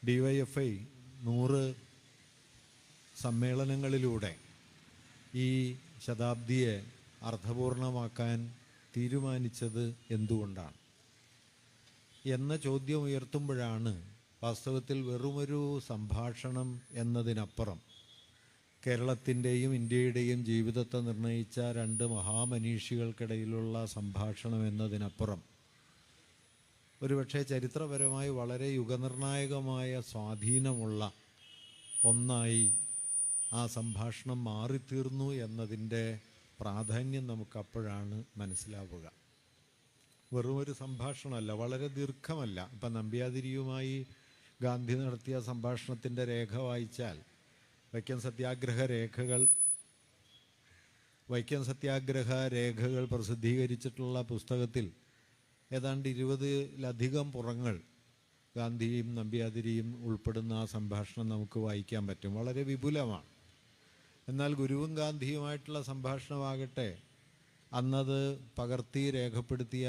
DYFI 100 സമ്മേളനങ്ങളിലൂടെ ഈ ശതാബ്ദിയെ അർത്ഥപൂർണമാക്കാൻ തീരുമാനിച്ചത് എന്തുകൊണ്ടാണ് എന്ന ചോദ്യം ഉയർത്തുമ്പോഴാണ് വാസ്തവത്തിൽ വെറുമൊരു സംഭാഷണം എന്നതിനപ്പുറം കേരളത്തിൻ്റെയും ഇന്ത്യയുടെയും ജീവിതത്തെ നിർണയിച്ച രണ്ട് മഹാമനീഷികൾക്കിടയിലുള്ള സംഭാഷണം എന്നതിനപ്പുറം ഒരുപക്ഷെ ചരിത്രപരമായി വളരെ യുഗനിർണായകമായ സ്വാധീനമുള്ള ഒന്നായി ആ സംഭാഷണം മാറിത്തീർന്നു എന്നതിൻ്റെ പ്രാധാന്യം നമുക്കപ്പോഴാണ് മനസ്സിലാവുക. വെറുമൊരു സംഭാഷണമല്ല, വളരെ ദീർഘമല്ല. ഇപ്പം നമ്പ്യാതിരിയുമായി ഗാന്ധി നടത്തിയ സംഭാഷണത്തിൻ്റെ രേഖ വായിച്ചാൽ വൈക്കം സത്യാഗ്രഹ രേഖകൾ പ്രസിദ്ധീകരിച്ചിട്ടുള്ള പുസ്തകത്തിൽ ഏതാണ്ട് 20-ലധികം പുറങ്ങൾ ഗാന്ധിയും നമ്പ്യാതിരിയും ഉൾപ്പെടുന്ന ആ സംഭാഷണം നമുക്ക് വായിക്കാൻ പറ്റും. വളരെ വിപുലമാണ്. എന്നാൽ ഗുരുവും ഗാന്ധിയുമായിട്ടുള്ള സംഭാഷണമാകട്ടെ അന്നത് പകർത്തി രേഖപ്പെടുത്തിയ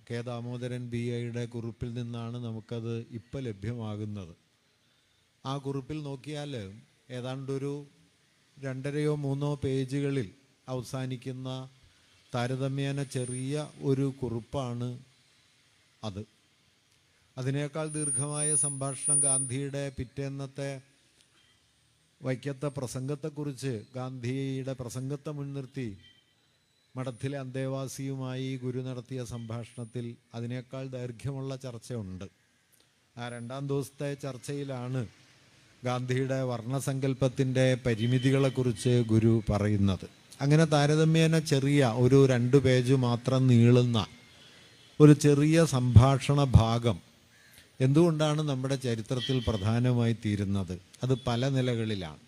കെ ദാമോദരൻ BIയുടെ കുറിപ്പിൽ നിന്നാണ് നമുക്കത് ഇപ്പം ലഭ്യമാകുന്നത്. ആ കുറിപ്പിൽ നോക്കിയാൽ ഏതാണ്ടൊരു 2-3 പേജുകളിൽ അവസാനിക്കുന്ന താരതമ്യേന ചെറിയ ഒരു കുറിപ്പാണ് അത്. അതിനേക്കാൾ ദീർഘമായ സംഭാഷണം ഗാന്ധിയുടെ പിറ്റേന്നത്തെ വൈക്കത്തെ പ്രസംഗത്തെക്കുറിച്ച്, ഗാന്ധിയുടെ പ്രസംഗത്തെ മുൻനിർത്തി മഠത്തിലെ അന്തേവാസിയുമായി ഗുരു നടത്തിയ സംഭാഷണത്തിൽ അതിനേക്കാൾ ദൈർഘ്യമുള്ള ചർച്ചയുണ്ട്. ആ 2ാം ദിവസത്തെ ചർച്ചയിലാണ് ഗാന്ധിയുടെ വർണ്ണസങ്കല്പത്തിൻ്റെ പരിമിതികളെക്കുറിച്ച് ഗുരു പറയുന്നത്. അങ്ങനെ താരതമ്യേന ചെറിയ ഒരു 2 പേജ് മാത്രം നീളുന്ന ഒരു ചെറിയ സംഭാഷണ ഭാഗം എന്തുകൊണ്ടാണ് നമ്മുടെ ചരിത്രത്തിൽ പ്രധാനമായി തീരുന്നത്? അത് പല നിലകളിലാണ്.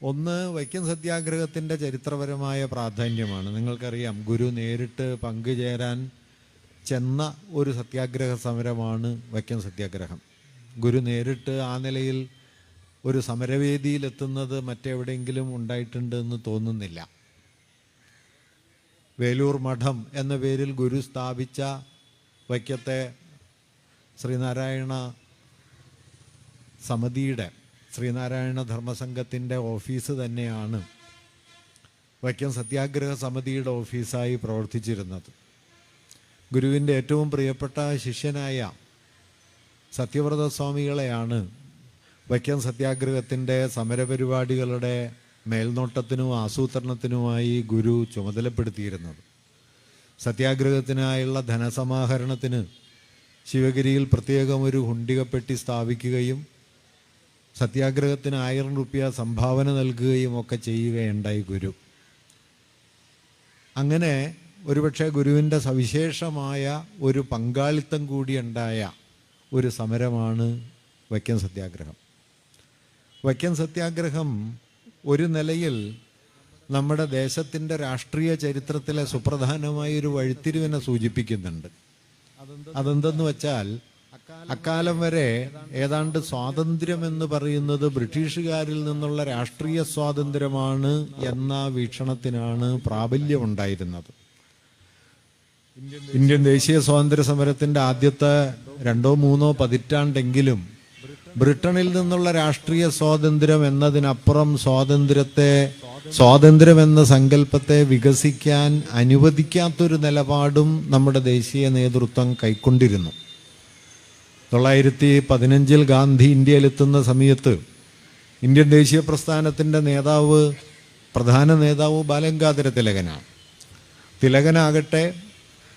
ഒന്ന്, വൈക്കം സത്യാഗ്രഹത്തിൻ്റെ ചരിത്രപരമായ പ്രാധാന്യമാണ്. നിങ്ങൾക്കറിയാം, ഗുരു നേരിട്ട് പങ്കുചേരാൻ ചെന്ന ഒരു സത്യാഗ്രഹ സമരമാണ് വൈക്കം സത്യാഗ്രഹം. ഗുരു നേരിട്ട് ആ നിലയിൽ ഒരു സമരവേദിയിലെത്തുന്നത് മറ്റെവിടെയെങ്കിലും ഉണ്ടായിട്ടുണ്ട് എന്ന് തോന്നുന്നില്ല. വേലൂർ മഠം എന്ന പേരിൽ ഗുരു സ്ഥാപിച്ച വൈക്കത്തെ ശ്രീനാരായണ സമിതിയുടെ, ശ്രീനാരായണ ധർമ്മസംഘത്തിൻ്റെ ഓഫീസ് തന്നെയാണ് വൈക്കം സത്യാഗ്രഹ സമിതിയുടെ ഓഫീസായി പ്രവർത്തിച്ചിരുന്നത്. ഗുരുവിൻ്റെ ഏറ്റവും പ്രിയപ്പെട്ട ശിഷ്യനായ സത്യവ്രത സ്വാമികളെയാണ് വൈക്കം സത്യാഗ്രഹത്തിൻ്റെ സമരപരിപാടികളുടെ മേൽനോട്ടത്തിനും ആസൂത്രണത്തിനുമായി ഗുരു ചുമതലപ്പെടുത്തിയിരുന്നത്. സത്യാഗ്രഹത്തിനായുള്ള ധനസമാഹരണത്തിന് ശിവഗിരിയിൽ പ്രത്യേകം ഒരു ഹുണ്ടികപ്പെട്ടി സ്ഥാപിക്കുകയും സത്യാഗ്രഹത്തിന് 1000 രൂപ സംഭാവന നൽകുകയും ഒക്കെ ചെയ്യുകയുണ്ടായി ഗുരു. അങ്ങനെ ഒരുപക്ഷെ ഗുരുവിൻ്റെ സവിശേഷമായ ഒരു പങ്കാളിത്തം കൂടിയുണ്ടായ ഒരു സമരമാണ് വൈക്കം സത്യാഗ്രഹം. വൈക്കം സത്യാഗ്രഹം ഒരു നിലയിൽ നമ്മുടെ ദേശത്തിൻ്റെ രാഷ്ട്രീയ ചരിത്രത്തിലെ സുപ്രധാനമായ ഒരു വഴിത്തിരിവിനെ സൂചിപ്പിക്കുന്നുണ്ട്. അതെന്തെന്ന് വെച്ചാൽ, അക്കാലം വരെ ഏതാണ്ട് സ്വാതന്ത്ര്യം എന്ന് പറയുന്നത് ബ്രിട്ടീഷുകാരിൽ നിന്നുള്ള രാഷ്ട്രീയ സ്വാതന്ത്ര്യമാണ് എന്ന വീക്ഷണത്തിനാണ് പ്രാബല്യമുണ്ടായിരുന്നത്. ഇന്ത്യൻ ദേശീയ സ്വാതന്ത്ര്യ സമരത്തിൻ്റെ ആദ്യത്തെ 2-3 പതിറ്റാണ്ടെങ്കിലും ബ്രിട്ടനിൽ നിന്നുള്ള രാഷ്ട്രീയ സ്വാതന്ത്ര്യം എന്നതിനപ്പുറം സ്വാതന്ത്ര്യം എന്ന സങ്കല്പത്തെ വികസിക്കാൻ അനുവദിക്കാത്തൊരു നിലപാടും നമ്മുടെ ദേശീയ നേതൃത്വം കൈക്കൊണ്ടിരുന്നു. 1915 ഗാന്ധി ഇന്ത്യയിലെത്തുന്ന സമയത്ത് ഇന്ത്യൻ ദേശീയ പ്രസ്ഥാനത്തിൻ്റെ പ്രധാന നേതാവ് ബാലഗംഗാധര തിലകനാണ്. തിലകനാകട്ടെ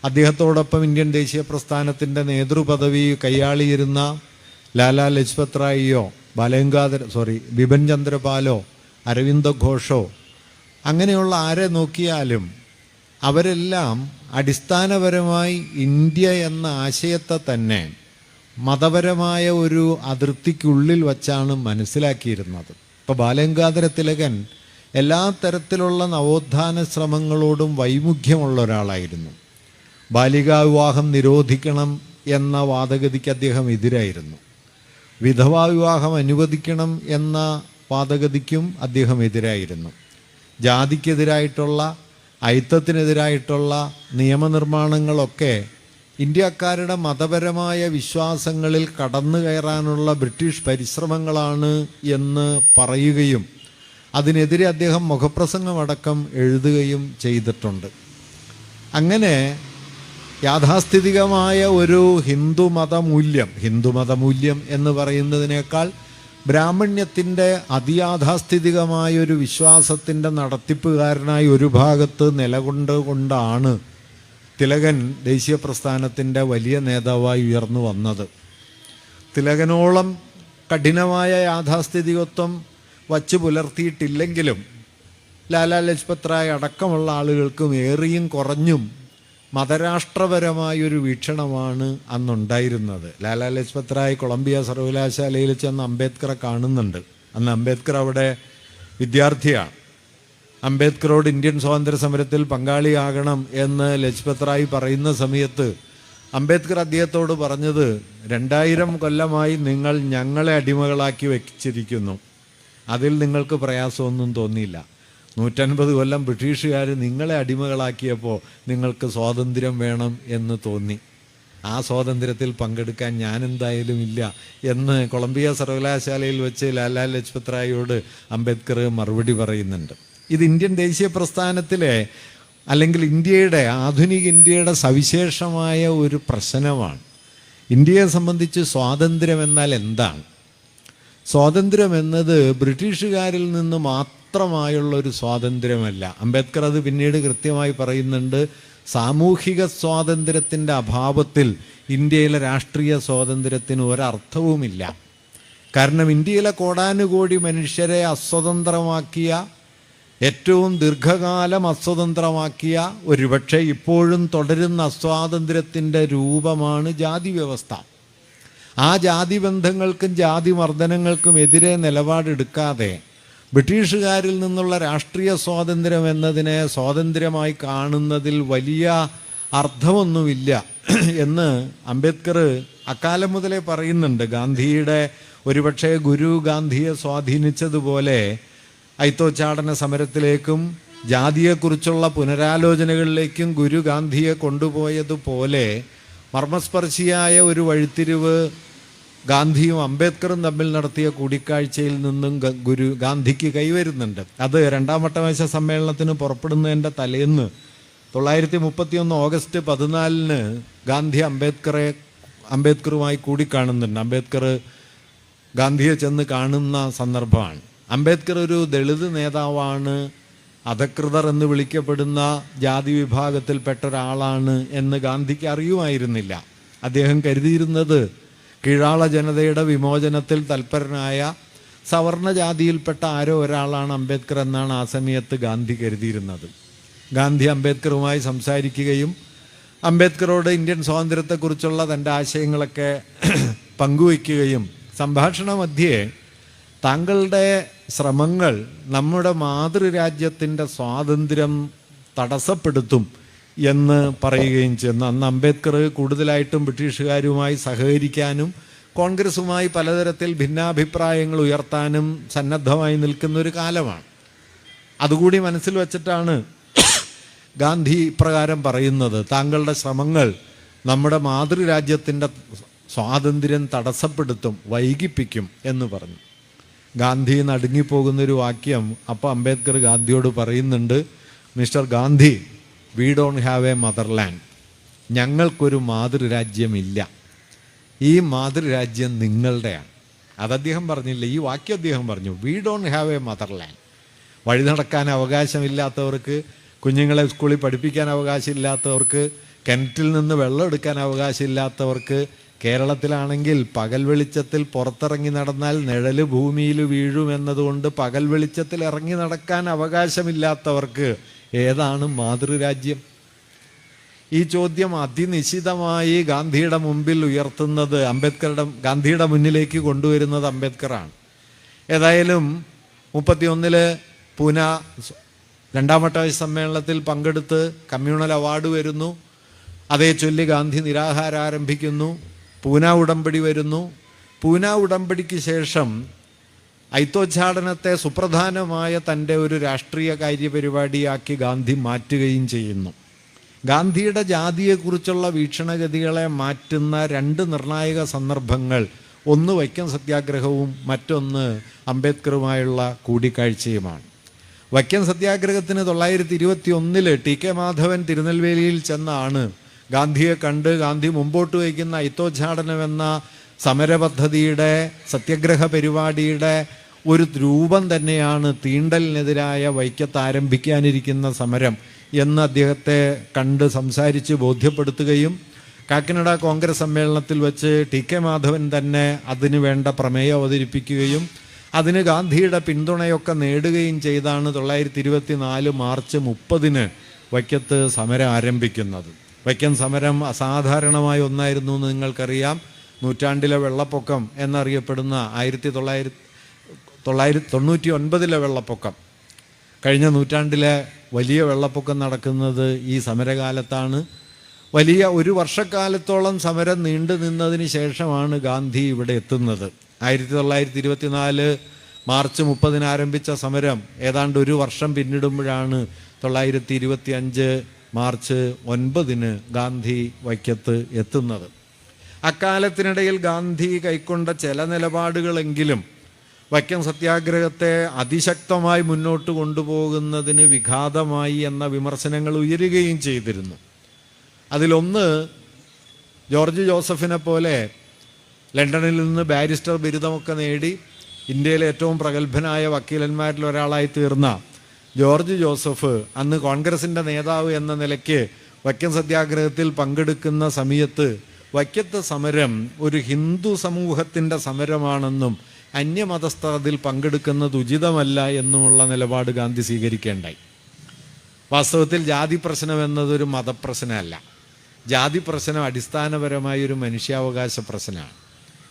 അദ്ദേഹത്തോടൊപ്പം ഇന്ത്യൻ ദേശീയ പ്രസ്ഥാനത്തിൻ്റെ നേതൃപദവി കൈയാളിയിരുന്ന ലാലാ ലജ്പത് റായിയോ ബിപിൻ ചന്ദ്രപാലോ അരവിന്ദ ഘോഷോ അങ്ങനെയുള്ള ആരെ നോക്കിയാലും അവരെല്ലാം അടിസ്ഥാനപരമായി ഇന്ത്യ എന്ന ആശയത്തെ തന്നെ മതപരമായ ഒരു അതിർത്തിക്കുള്ളിൽ വച്ചാണ് മനസ്സിലാക്കിയിരുന്നത്. ഇപ്പോൾ ബാലഗംഗാധര തിലകൻ എല്ലാ തരത്തിലുള്ള നവോത്ഥാന ശ്രമങ്ങളോടും വൈമുഖ്യമുള്ള ഒരാളായിരുന്നു. ബാലികാ വിവാഹം നിരോധിക്കണം എന്ന വാദഗതിക്ക് അദ്ദേഹം എതിരായിരുന്നു. വിധവാ വിവാഹം അനുവദിക്കണം എന്ന വാദഗതിക്കും അദ്ദേഹം എതിരായിരുന്നു. ജാതിക്കെതിരായിട്ടുള്ള, അയിത്തത്തിനെതിരായിട്ടുള്ള നിയമനിർമ്മാണങ്ങളൊക്കെ ഇന്ത്യക്കാരുടെ മതപരമായ വിശ്വാസങ്ങളിൽ കടന്നു കയറാനുള്ള ബ്രിട്ടീഷ് പരിശ്രമങ്ങളാണ് എന്ന് പറയുകയും അതിനെതിരെ അദ്ദേഹം മുഖപ്രസംഗമടക്കം എഴുതുകയും ചെയ്തിട്ടുണ്ട്. അങ്ങനെ യാഥാസ്ഥിതികമായ ഒരു ഹിന്ദുമതമൂല്യം എന്ന് പറയുന്നതിനേക്കാൾ ബ്രാഹ്മണ്യത്തിൻ്റെ അതിയാഥാസ്ഥിതികമായൊരു വിശ്വാസത്തിൻ്റെ നടത്തിപ്പുകാരനായി ഒരു ഭാഗത്ത് നിലകൊണ്ടുകൊണ്ടാണ് തിലകൻ ദേശീയ പ്രസ്ഥാനത്തിൻ്റെ വലിയ നേതാവായി ഉയർന്നു വന്നത്. തിലകനോളം കഠിനമായ യാഥാസ്ഥിതികത്വം വച്ചു പുലർത്തിയിട്ടില്ലെങ്കിലും ലാലാ ലജ്പത് റായ് അടക്കമുള്ള ആളുകൾക്കും ഏറിയും കുറഞ്ഞും മതരാഷ്ട്രപരമായൊരു വീക്ഷണമാണ് അന്നുണ്ടായിരുന്നത്. ലാലാ ലജ്പത് റായ് കൊളംബിയ സർവകലാശാലയിൽ ചെന്ന് അംബേദ്കറെ കാണുന്നുണ്ട്. അന്ന് അംബേദ്കർ അവിടെ വിദ്യാർത്ഥിയാണ്. അംബേദ്കറോട് ഇന്ത്യൻ സ്വാതന്ത്ര്യ സമരത്തിൽ പങ്കാളിയാകണം എന്ന് ലജ്പത് റായ് പറയുന്ന സമയത്ത് അംബേദ്കർ അദ്ദേഹത്തോട് പറഞ്ഞത്, 2000 കൊല്ലമായി നിങ്ങൾ ഞങ്ങളെ അടിമകളാക്കി വെച്ചിരിക്കുന്നു, അതിൽ നിങ്ങൾക്ക് പ്രയാസമൊന്നും തോന്നിയില്ല. 150 കൊല്ലം ബ്രിട്ടീഷുകാർ നിങ്ങളെ അടിമകളാക്കിയപ്പോൾ നിങ്ങൾക്ക് സ്വാതന്ത്ര്യം വേണം എന്ന് തോന്നി. ആ സ്വാതന്ത്ര്യത്തിൽ പങ്കെടുക്കാൻ ഞാൻ എന്തായാലും ഇല്ല എന്ന് കൊളംബിയ സർവകലാശാലയിൽ വെച്ച് ലാലാ ലജ്പത് റായിയോട് അംബേദ്കർ മറുപടി പറയുന്നുണ്ട്. ഇത് ഇന്ത്യൻ ദേശീയ പ്രസ്ഥാനത്തിലെ അല്ലെങ്കിൽ ആധുനിക ഇന്ത്യയുടെ സവിശേഷമായ ഒരു പ്രശ്നമാണ്. ഇന്ത്യയെ സംബന്ധിച്ച് സ്വാതന്ത്ര്യം എന്നാൽ എന്താണ്? സ്വാതന്ത്ര്യം എന്നത് ബ്രിട്ടീഷുകാരിൽ നിന്ന് മാത്രമായുള്ളൊരു സ്വാതന്ത്ര്യമല്ല. അംബേദ്കർ അത് പിന്നീട് കൃത്യമായി പറയുന്നുണ്ട്. സാമൂഹിക സ്വാതന്ത്ര്യത്തിൻ്റെ അഭാവത്തിൽ ഇന്ത്യയിലെ രാഷ്ട്രീയ സ്വാതന്ത്ര്യത്തിന് ഒരർത്ഥവുമില്ല. കാരണം ഇന്ത്യയിലെ കോടാനുകോടി മനുഷ്യരെ അസ്വതന്ത്രമാക്കിയ, ഏറ്റവും ദീർഘകാലം അസ്വതന്ത്രമാക്കിയ, ഒരുപക്ഷെ ഇപ്പോഴും തുടരുന്ന അസ്വാതന്ത്ര്യത്തിൻ്റെ രൂപമാണ് ജാതി വ്യവസ്ഥ. ആ ജാതി ബന്ധങ്ങൾക്കും ജാതി മർദ്ദനങ്ങൾക്കും എതിരെ നിലപാടെടുക്കാതെ ബ്രിട്ടീഷുകാരിൽ നിന്നുള്ള രാഷ്ട്രീയ സ്വാതന്ത്ര്യം എന്നതിനെ സ്വാതന്ത്ര്യമായി കാണുന്നതിൽ വലിയ അർത്ഥമൊന്നുമില്ല എന്ന് അംബേദ്കർ അക്കാലം മുതലേ പറയുന്നുണ്ട്. ഗാന്ധിയുടെ ഒരുപക്ഷെ ഗുരു ഗാന്ധിയെ സ്വാധീനിച്ചതുപോലെ അയിത്തോച്ചാടന സമരത്തിലേക്കും ജാതിയെക്കുറിച്ചുള്ള പുനരാലോചനകളിലേക്കും ഗുരു ഗാന്ധിയെ കൊണ്ടുപോയതുപോലെ മർമ്മസ്പർശിയായ ഒരു വഴിത്തിരിവ് ഗാന്ധിയും അംബേദ്കറും തമ്മിൽ നടത്തിയ കൂടിക്കാഴ്ചയിൽ നിന്നും ഗാന്ധിക്ക് കൈവരുന്നുണ്ട്. അത് 2ാം വട്ടമേശ സമ്മേളനത്തിന് പുറപ്പെടുന്നതിൻ്റെ തലേന്ന് 1931 ഓഗസ്റ്റ് 14 ഗാന്ധി അംബേദ്കറുമായി കൂടിക്കാണുന്നുണ്ട്. അംബേദ്കർ ഗാന്ധിയെ ചെന്ന് കാണുന്ന സന്ദർഭമാണ്. അംബേദ്കർ ഒരു ദളിത് നേതാവാണ്, അധകൃതർ എന്ന് വിളിക്കപ്പെടുന്ന ജാതി വിഭാഗത്തിൽപ്പെട്ട ഒരാളാണ് എന്ന് ഗാന്ധിക്ക് അറിയുമായിരുന്നില്ല. അദ്ദേഹം കരുതിയിരുന്നത് കീഴാള ജനതയുടെ വിമോചനത്തിൽ തൽപരനായ സവർണ ജാതിയിൽപ്പെട്ട ആരോ ഒരാളാണ് അംബേദ്കർ എന്നാണ് ആ സമയത്ത് ഗാന്ധി കരുതിയിരുന്നത്. ഗാന്ധി അംബേദ്കറുമായി സംസാരിക്കുകയും അംബേദ്കറോട് ഇന്ത്യൻ സ്വാതന്ത്ര്യത്തെക്കുറിച്ചുള്ള തൻ്റെ ആശയങ്ങളൊക്കെ പങ്കുവയ്ക്കുകയും സംഭാഷണ മധ്യേ താങ്കളുടെ ശ്രമങ്ങൾ നമ്മുടെ മാതൃരാജ്യത്തിൻ്റെ സ്വാതന്ത്ര്യം തടസ്സപ്പെടുത്തും എന്ന് പറയുകയും ചെയ്യുന്നു. അന്ന് അംബേദ്കർ കൂടുതലായിട്ടും ബ്രിട്ടീഷുകാരുമായി സഹകരിക്കാനും കോൺഗ്രസുമായി പലതരത്തിൽ ഭിന്നാഭിപ്രായങ്ങൾ ഉയർത്താനും സന്നദ്ധമായി നിൽക്കുന്ന ഒരു കാലമാണ്. അതുകൂടി മനസ്സിൽ വച്ചിട്ടാണ് ഗാന്ധി ഇപ്രകാരം പറയുന്നത്, താങ്കളുടെ ശ്രമങ്ങൾ നമ്മുടെ മാതൃരാജ്യത്തിൻ്റെ സ്വാതന്ത്ര്യം തടസ്സപ്പെടുത്തും, വൈകിപ്പിക്കും എന്ന് പറഞ്ഞു. ഗാന്ധി നടുങ്ങിപ്പോകുന്നൊരു വാക്യം അപ്പോൾ അംബേദ്കർ ഗാന്ധിയോട് പറയുന്നുണ്ട്, mister Gandhi, we don't have A motherland. ഞങ്ങൾക്കൊരു മാതൃരാജ്യമില്ല. ഈ മാതൃരാജ്യം നിങ്ങളുടെയാണ്. അത് അദ്ദേഹം പറഞ്ഞില്ല, ഈ വാക്യം അദ്ദേഹം പറഞ്ഞു. We don't have A motherland. വഴി നടക്കാൻ അവകാശമില്ലാത്തവർക്ക്, കുഞ്ഞുങ്ങളെ സ്കൂളിൽ പഠിപ്പിക്കാൻ അവകാശമില്ലാത്തവർക്ക്, കിണറ്റിൽ നിന്ന് വെള്ളം എടുക്കാൻ അവകാശമില്ലാത്തവർക്ക്, കേരളത്തിലാണെങ്കിൽ പകൽ വെളിച്ചത്തിൽ പുറത്തിറങ്ങി നടന്നാൽ നിഴല് ഭൂമിയിൽ വീഴുമെന്നതുകൊണ്ട് പകൽ വെളിച്ചത്തിൽ ഇറങ്ങി നടക്കാൻ അവകാശമില്ലാത്തവർക്ക് ഏതാണ് മാതൃരാജ്യം? ഈ ചോദ്യം അതിനിശിതമായി ഗാന്ധിയുടെ മുമ്പിൽ ഉയർത്തുന്നത് ഗാന്ധിയുടെ മുന്നിലേക്ക് കൊണ്ടുവരുന്നത് അംബേദ്കറാണ്. ഏതായാലും 31 പൂന 2ാം വട്ടമേശ സമ്മേളനത്തിൽ പങ്കെടുത്ത് കമ്മ്യൂണൽ അവാർഡ് വരുന്നു. അതേ ചൊല്ലി ഗാന്ധി നിരാഹാരം ആരംഭിക്കുന്നു. പൂന ഉടമ്പടി വരുന്നു. പൂന ഉടമ്പടിക്ക് ശേഷം അയിത്തോച്ചാടനത്തെ സുപ്രധാനമായ തൻ്റെ ഒരു രാഷ്ട്രീയ കാര്യപരിപാടിയാക്കി ഗാന്ധി മാറ്റുകയും ചെയ്യുന്നു. ഗാന്ധിയുടെ ജാതിയെക്കുറിച്ചുള്ള വീക്ഷണഗതികളെ മാറ്റുന്ന രണ്ട് നിർണായക സന്ദർഭങ്ങൾ, ഒന്ന് വൈക്കം സത്യാഗ്രഹവും മറ്റൊന്ന് അംബേദ്കറുമായുള്ള കൂടിക്കാഴ്ചയുമാണ്. വൈക്കം സത്യാഗ്രഹത്തിന് 1921 ടി കെ മാധവൻ തിരുനെൽവേലിയിൽ ചെന്നാണ് ഗാന്ധിയെ കണ്ട് ഗാന്ധി മുമ്പോട്ട് വയ്ക്കുന്ന അയിത്തോച്ചാടനം എന്ന സമരപദ്ധതിയുടെ സത്യാഗ്രഹ പരിപാടിയുടെ ഒരു രൂപം തന്നെയാണ് തീണ്ടലിനെതിരായ വൈക്കത്ത് ആരംഭിക്കാനിരിക്കുന്ന സമരം എന്ന് അദ്ദേഹത്തെ കണ്ട് സംസാരിച്ച് ബോധ്യപ്പെടുത്തുകയും കാക്കിനഡ കോൺഗ്രസ് സമ്മേളനത്തിൽ വെച്ച് ടി കെ മാധവൻ തന്നെ അതിനു വേണ്ട പ്രമേയം അവതരിപ്പിക്കുകയും അതിന് ഗാന്ധിയുടെ പിന്തുണയൊക്കെ നേടുകയും ചെയ്താണ് 1924 മാർച്ച് 30 വൈക്കത്ത് സമരം ആരംഭിക്കുന്നത്. വൈക്കം സമരം അസാധാരണമായ ഒന്നായിരുന്നു എന്ന് നിങ്ങൾക്കറിയാം. നൂറ്റാണ്ടിലെ വെള്ളപ്പൊക്കം എന്നറിയപ്പെടുന്ന 1999 വെള്ളപ്പൊക്കം, കഴിഞ്ഞ നൂറ്റാണ്ടിലെ വലിയ വെള്ളപ്പൊക്കം നടക്കുന്നത് ഈ സമരകാലത്താണ്. വലിയ ഒരു വർഷക്കാലത്തോളം സമരം നീണ്ടു നിന്നതിന് ശേഷമാണ് ഗാന്ധി ഇവിടെ എത്തുന്നത്. 1924 മാർച്ച് 30 ആരംഭിച്ച സമരം ഏതാണ്ട് ഒരു വർഷം പിന്നിടുമ്പോഴാണ് 1925 മാർച്ച് 9 ഗാന്ധി വൈക്കത്ത് എത്തുന്നത്. അക്കാലത്തിനിടയിൽ ഗാന്ധി കൈക്കൊണ്ട ചില നിലപാടുകളെങ്കിലും വൈക്കം സത്യാഗ്രഹത്തെ അതിശക്തമായി മുന്നോട്ട് കൊണ്ടുപോകുന്നതിന് വിഘാതമായി എന്ന വിമർശനങ്ങൾ ഉയരുകയും ചെയ്തിരുന്നു. അതിലൊന്ന്, ജോർജ് ജോസഫിനെ പോലെ ലണ്ടനിൽ നിന്ന് ബാരിസ്റ്റർ ബിരുദമൊക്കെ നേടി ഇന്ത്യയിലെ ഏറ്റവും പ്രഗത്ഭനായ വക്കീലന്മാരിൽ ഒരാളായി തീർന്ന ജോർജ് ജോസഫ് അന്ന് കോൺഗ്രസിൻ്റെ നേതാവ് എന്ന നിലയ്ക്ക് വൈക്കം സത്യാഗ്രഹത്തിൽ പങ്കെടുക്കുന്ന സമയത്ത് വൈക്കത്ത് സമരം ഒരു ഹിന്ദു സമൂഹത്തിൻ്റെ സമരമാണെന്നും അന്യമതസ്ഥർ അതിൽ പങ്കെടുക്കുന്നത് ഉചിതമല്ല എന്നുമുള്ള നിലപാട് ഗാന്ധി സ്വീകരിക്കേണ്ടായി. വാസ്തവത്തിൽ ജാതി പ്രശ്നം എന്നതൊരു മതപ്രശ്നമല്ല. ജാതി പ്രശ്നം അടിസ്ഥാനപരമായ ഒരു മനുഷ്യാവകാശ പ്രശ്നമാണ്.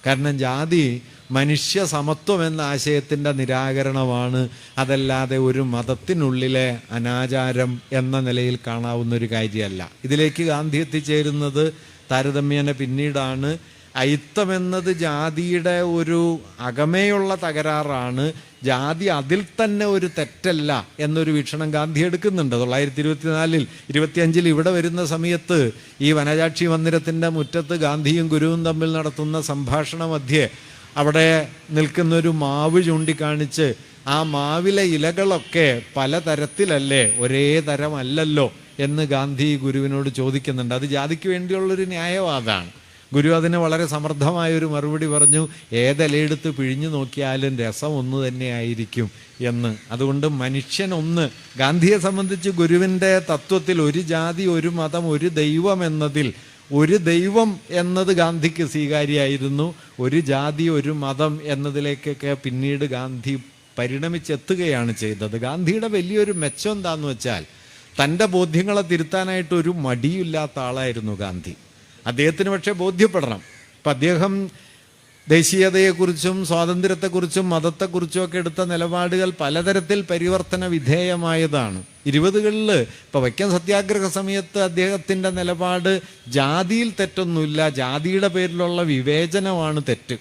കാരണം ജാതി മനുഷ്യ സമത്വം എന്ന ആശയത്തിൻ്റെ നിരാകരണമാണ്, അതല്ലാതെ ഒരു മതത്തിനുള്ളിലെ അനാചാരം എന്ന നിലയിൽ കാണാവുന്ന ഒരു കാര്യമല്ല. ഇതിലേക്ക് ഗാന്ധി എത്തിച്ചേരുന്നത് താരതമ്യേന പിന്നീടാണ്. അയിത്തമെന്നത് ജാതിയുടെ ഒരു അകമേയുള്ള തകരാറാണ്, ജാതി അതിൽ തന്നെ ഒരു തെറ്റല്ല എന്നൊരു വീക്ഷണം ഗാന്ധി എടുക്കുന്നുണ്ട്. 1924 25 ഇവിടെ വരുന്ന സമയത്ത് ഈ വനജാക്ഷി മന്ദിരത്തിൻ്റെ മുറ്റത്ത് ഗാന്ധിയും ഗുരുവും തമ്മിൽ നടത്തുന്ന സംഭാഷണ മധ്യേ അവിടെ നിൽക്കുന്നൊരു മാവ് ചൂണ്ടിക്കാണിച്ച് ആ മാവിലെ ഇലകളൊക്കെ പലതരത്തിലല്ലേ, ഒരേ തരമല്ലല്ലോ എന്ന് ഗാന്ധി ഗുരുവിനോട് ചോദിക്കുന്നുണ്ട്. അത് ജാതിക്ക് വേണ്ടിയുള്ളൊരു ന്യായവാദമാണ്. ഗുരു അതിന് വളരെ സമർത്ഥമായൊരു മറുപടി പറഞ്ഞു, ഏതെലയെടുത്ത് പിഴിഞ്ഞു നോക്കിയാലും രസം ഒന്ന് തന്നെയായിരിക്കും എന്ന്. അതുകൊണ്ട് മനുഷ്യനൊന്ന്, ഗാന്ധിയെ സംബന്ധിച്ച് ഗുരുവിൻ്റെ തത്വത്തിൽ ഒരു ജാതി, ഒരു മതം, ഒരു ദൈവം എന്നതിൽ ഒരു ദൈവം എന്നത് ഗാന്ധിക്ക് സ്വീകാര്യമായിരുന്നു. ഒരു ജാതി, ഒരു മതം എന്നതിലേക്കൊക്കെ പിന്നീട് ഗാന്ധി പരിണമിച്ചെത്തുകയാണ് ചെയ്തത്. ഗാന്ധിയുടെ വലിയൊരു മെച്ചം എന്താണെന്ന് വെച്ചാൽ തൻ്റെ ബോധ്യങ്ങളെ തിരുത്താനായിട്ട് ഒരു മടിയില്ലാത്ത ആളായിരുന്നു ഗാന്ധി. അദ്ദേഹത്തിന് പക്ഷേ ബോധ്യപ്പെടണം. ഇപ്പം അദ്ദേഹം ദേശീയതയെക്കുറിച്ചും സ്വാതന്ത്ര്യത്തെക്കുറിച്ചും മതത്തെക്കുറിച്ചും ഒക്കെ എടുത്ത നിലപാടുകൾ പലതരത്തിൽ പരിവർത്തന വിധേയമായതാണ്. 20കളിൽ ഇപ്പോൾ വൈക്കം സത്യാഗ്രഹ സമയത്ത് അദ്ദേഹത്തിൻ്റെ നിലപാട് ജാതിയിൽ തെറ്റൊന്നുമില്ല, ജാതിയുടെ പേരിലുള്ള വിവേചനമാണ് തെറ്റ്,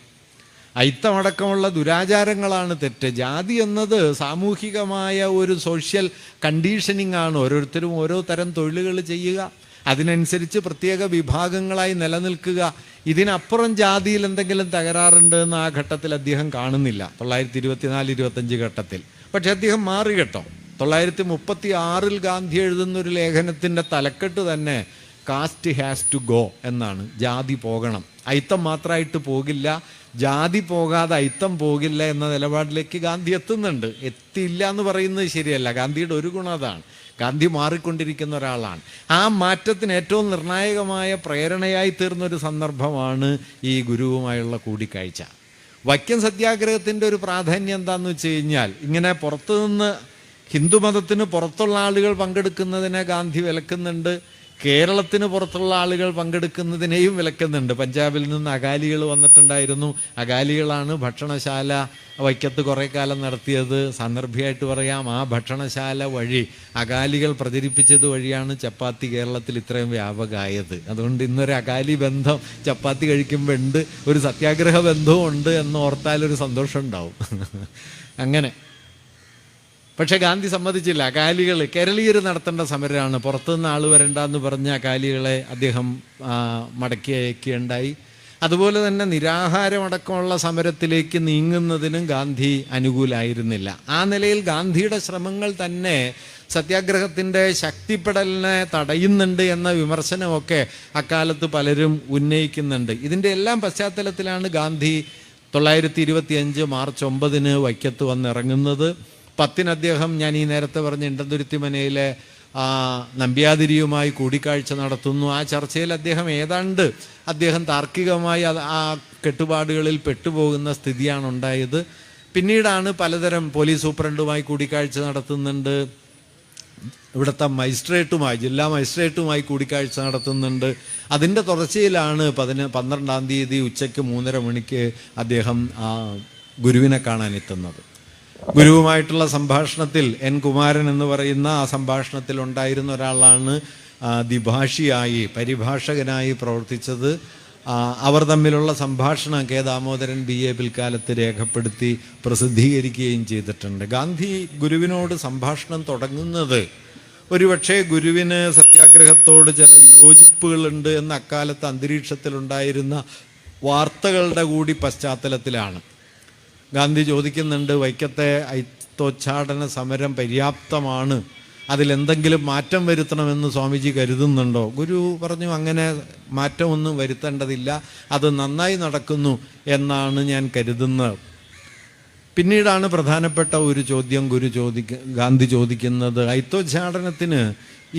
അയിത്തമടക്കമുള്ള ദുരാചാരങ്ങളാണ് തെറ്റ്. ജാതി എന്നത് സാമൂഹികമായ ഒരു സോഷ്യൽ കണ്ടീഷനിങ് ആണ്. ഓരോരുത്തരും ഓരോ തരം തൊഴിലുകൾ ചെയ്യുക, അതിനനുസരിച്ച് പ്രത്യേക വിഭാഗങ്ങളായി നിലനിൽക്കുക. ഇതിനപ്പുറം ജാതിയിൽ എന്തെങ്കിലും തകരാറുണ്ട് എന്ന് ആ ഘട്ടത്തിൽ അദ്ദേഹം കാണുന്നില്ല, 1924-25 ഘട്ടത്തിൽ. പക്ഷെ അദ്ദേഹം മാറി കേട്ടോ. 1936 ഗാന്ധി എഴുതുന്നൊരു ലേഖനത്തിൻ്റെ തലക്കെട്ട് തന്നെ കാസ്റ്റ് ഹാസ് ടു ഗോ എന്നാണ്. ജാതി പോകണം, അയിത്തം മാത്രമായിട്ട് പോകില്ല, ജാതി പോകാതെ അയിത്തം പോകില്ല എന്ന നിലപാടിലേക്ക് ഗാന്ധി എത്തുന്നുണ്ട്. എത്തിയില്ല എന്ന് പറയുന്നത് ശരിയല്ല. ഗാന്ധിയുടെ ഒരു ഗുണം അതാണ്, ഗാന്ധി മാറിക്കൊണ്ടിരിക്കുന്ന ഒരാളാണ്. ആ മാറ്റത്തിന് ഏറ്റവും നിർണായകമായ പ്രേരണയായി തീർന്നൊരു സന്ദർഭമാണ് ഈ ഗുരുവുമായുള്ള കൂടിക്കാഴ്ച. വൈക്കം സത്യാഗ്രഹത്തിൻ്റെ ഒരു പ്രാധാന്യം എന്താണെന്ന് വെച്ച് കഴിഞ്ഞാൽ, ഇങ്ങനെ പുറത്തുനിന്ന് ഹിന്ദുമതത്തിന് പുറത്തുള്ള ആളുകൾ പങ്കെടുക്കുന്നതിനെ ഗാന്ധി വിലക്കുന്നുണ്ട്, കേരളത്തിന് പുറത്തുള്ള ആളുകൾ പങ്കെടുക്കുന്നതിനെയും വിലക്കുന്നുണ്ട്. പഞ്ചാബിൽ നിന്ന് അകാലികൾ വന്നിട്ടുണ്ടായിരുന്നു. അകാലികളാണ് ഭക്ഷണശാല വൈക്കത്ത് കുറേ കാലം നടത്തിയത്. സാന്ദർഭികമായിട്ട് പറയാം, ആ ഭക്ഷണശാല വഴി അകാലികൾ പ്രചരിപ്പിച്ചത് വഴിയാണ് ചപ്പാത്തി കേരളത്തിൽ ഇത്രയും വ്യാപകമായത്. അതുകൊണ്ട് ഇന്നൊരു അകാലി ബന്ധം ചപ്പാത്തി കഴിക്കുമ്പോൾ ഉണ്ട്, ഒരു സത്യാഗ്രഹ ബന്ധവും ഉണ്ട് എന്ന് ഓർത്താലൊരു സന്തോഷം ഉണ്ടാവും. അങ്ങനെ പക്ഷെ ഗാന്ധി സമ്മതിച്ചില്ല. അകാലികൾ കേരളീയർ നടത്തേണ്ട സമരമാണ്, പുറത്തുനിന്ന് ആൾ വരണ്ടെന്ന് പറഞ്ഞ അകാലികളെ അദ്ദേഹം മടക്കി അയക്കുകയുണ്ടായി. അതുപോലെ തന്നെ നിരാഹാരമടക്കമുള്ള സമരത്തിലേക്ക് നീങ്ങുന്നതിനും ഗാന്ധി അനുകൂലമായിരുന്നില്ല. ആ നിലയിൽ ഗാന്ധിയുടെ ശ്രമങ്ങൾ തന്നെ സത്യാഗ്രഹത്തിൻ്റെ ശക്തിപ്പെടലിനെ തടയുന്നുണ്ട് എന്ന വിമർശനമൊക്കെ അക്കാലത്ത് പലരും ഉന്നയിക്കുന്നുണ്ട്. ഇതിൻ്റെ എല്ലാം പശ്ചാത്തലത്തിലാണ് ഗാന്ധി 1925 മാർച്ച് 9 വൈക്കത്ത് വന്നിറങ്ങുന്നത്. 10 അദ്ദേഹം ഞാൻ ഈ നേരത്തെ പറഞ്ഞ ഇണ്ടന്തുരുത്തി മനയിലെ നമ്പ്യാതിരിയുമായി കൂടിക്കാഴ്ച നടത്തുന്നു. ആ ചർച്ചയിൽ അദ്ദേഹം താർക്കികമായി ആ കെട്ടുപാടുകളിൽ പെട്ടുപോകുന്ന സ്ഥിതിയാണ് ഉണ്ടായത്. പിന്നീടാണ് പലതരം പോലീസ് സൂപ്രണ്ടുമായി കൂടിക്കാഴ്ച നടത്തുന്നുണ്ട്, ഇവിടുത്തെ ജില്ലാ മജിസ്ട്രേറ്റുമായി കൂടിക്കാഴ്ച നടത്തുന്നുണ്ട്. അതിൻ്റെ തുടർച്ചയിലാണ് 12-ാം തീയതി ഉച്ചയ്ക്ക് 3:30 മണിക്ക് അദ്ദേഹം ഗുരുവിനെ കാണാനെത്തുന്നത്. ഗുരുവുമായിട്ടുള്ള സംഭാഷണത്തിൽ എൻ കുമാരൻ എന്ന് പറയുന്ന ആ സംഭാഷണത്തിൽ ഉണ്ടായിരുന്ന ഒരാളാണ് ദ്വിഭാഷിയായി പരിഭാഷകനായി പ്രവർത്തിച്ചത്. അവർ തമ്മിലുള്ള സംഭാഷണം കെ ദാമോദരൻ BA പിൽക്കാലത്ത് രേഖപ്പെടുത്തി പ്രസിദ്ധീകരിക്കുകയും ചെയ്തിട്ടുണ്ട്. ഗാന്ധി ഗുരുവിനോട് സംഭാഷണം തുടങ്ങുന്നത് ഒരുപക്ഷെ ഗുരുവിന് സത്യാഗ്രഹത്തോട് ചില വിയോജിപ്പുകളുണ്ട് എന്ന അക്കാലത്ത് അന്തരീക്ഷത്തിലുണ്ടായിരുന്ന വാർത്തകളുടെ കൂടി പശ്ചാത്തലത്തിലാണ്. ഗാന്ധി ചോദിക്കുന്നുണ്ട്, വൈക്കത്തെ അയിത്തോച്ചാടന സമരം പര്യാപ്തമാണ്, അതിലെന്തെങ്കിലും മാറ്റം വരുത്തണമെന്ന് സ്വാമിജി കരുതുന്നുണ്ടോ? ഗുരു പറഞ്ഞു, അങ്ങനെ മാറ്റമൊന്നും വരുത്തേണ്ടതില്ല, അത് നന്നായി നടക്കുന്നു എന്നാണ് ഞാൻ കരുതുന്നത്. പിന്നീടാണ് പ്രധാനപ്പെട്ട ഒരു ചോദ്യം ഗാന്ധി ചോദിക്കുന്നത്, അയിത്തോച്ചാടനത്തിന്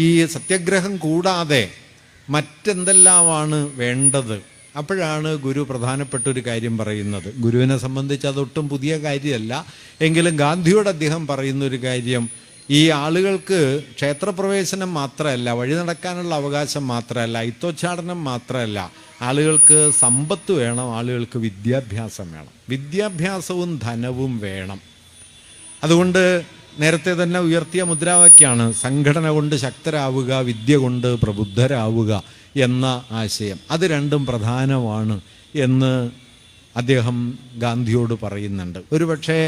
ഈ സത്യാഗ്രഹം കൂടാതെ മറ്റെന്തെല്ലാമാണ് വേണ്ടത്? അപ്പോഴാണ് ഗുരു പ്രധാനപ്പെട്ട ഒരു കാര്യം പറയുന്നത്. ഗുരുവിനെ സംബന്ധിച്ച് അതൊട്ടും പുതിയ കാര്യമല്ല, എങ്കിലും ഗാന്ധിയോട് അദ്ദേഹം പറയുന്ന ഒരു കാര്യം, ഈ ആളുകൾക്ക് ക്ഷേത്രപ്രവേശനം മാത്രമല്ല, വഴി നടക്കാനുള്ള അവകാശം മാത്രമല്ല, അയിത്തോച്ചാടനം മാത്രമല്ല, ആളുകൾക്ക് സമ്പത്ത് വേണം, ആളുകൾക്ക് വിദ്യാഭ്യാസം വേണം, വിദ്യാഭ്യാസവും ധനവും വേണം. അതുകൊണ്ട് നേരത്തെ തന്നെ ഉയർത്തിയ മുദ്രാവാക്യമാണ് സംഘടന കൊണ്ട് ശക്തരാവുക, വിദ്യ കൊണ്ട് പ്രബുദ്ധരാവുക എന്ന ആശയം. അത് രണ്ടും പ്രധാനമാണ് എന്ന് അദ്ദേഹം ഗാന്ധിയോട് പറയുന്നുണ്ട്. ഒരുപക്ഷെ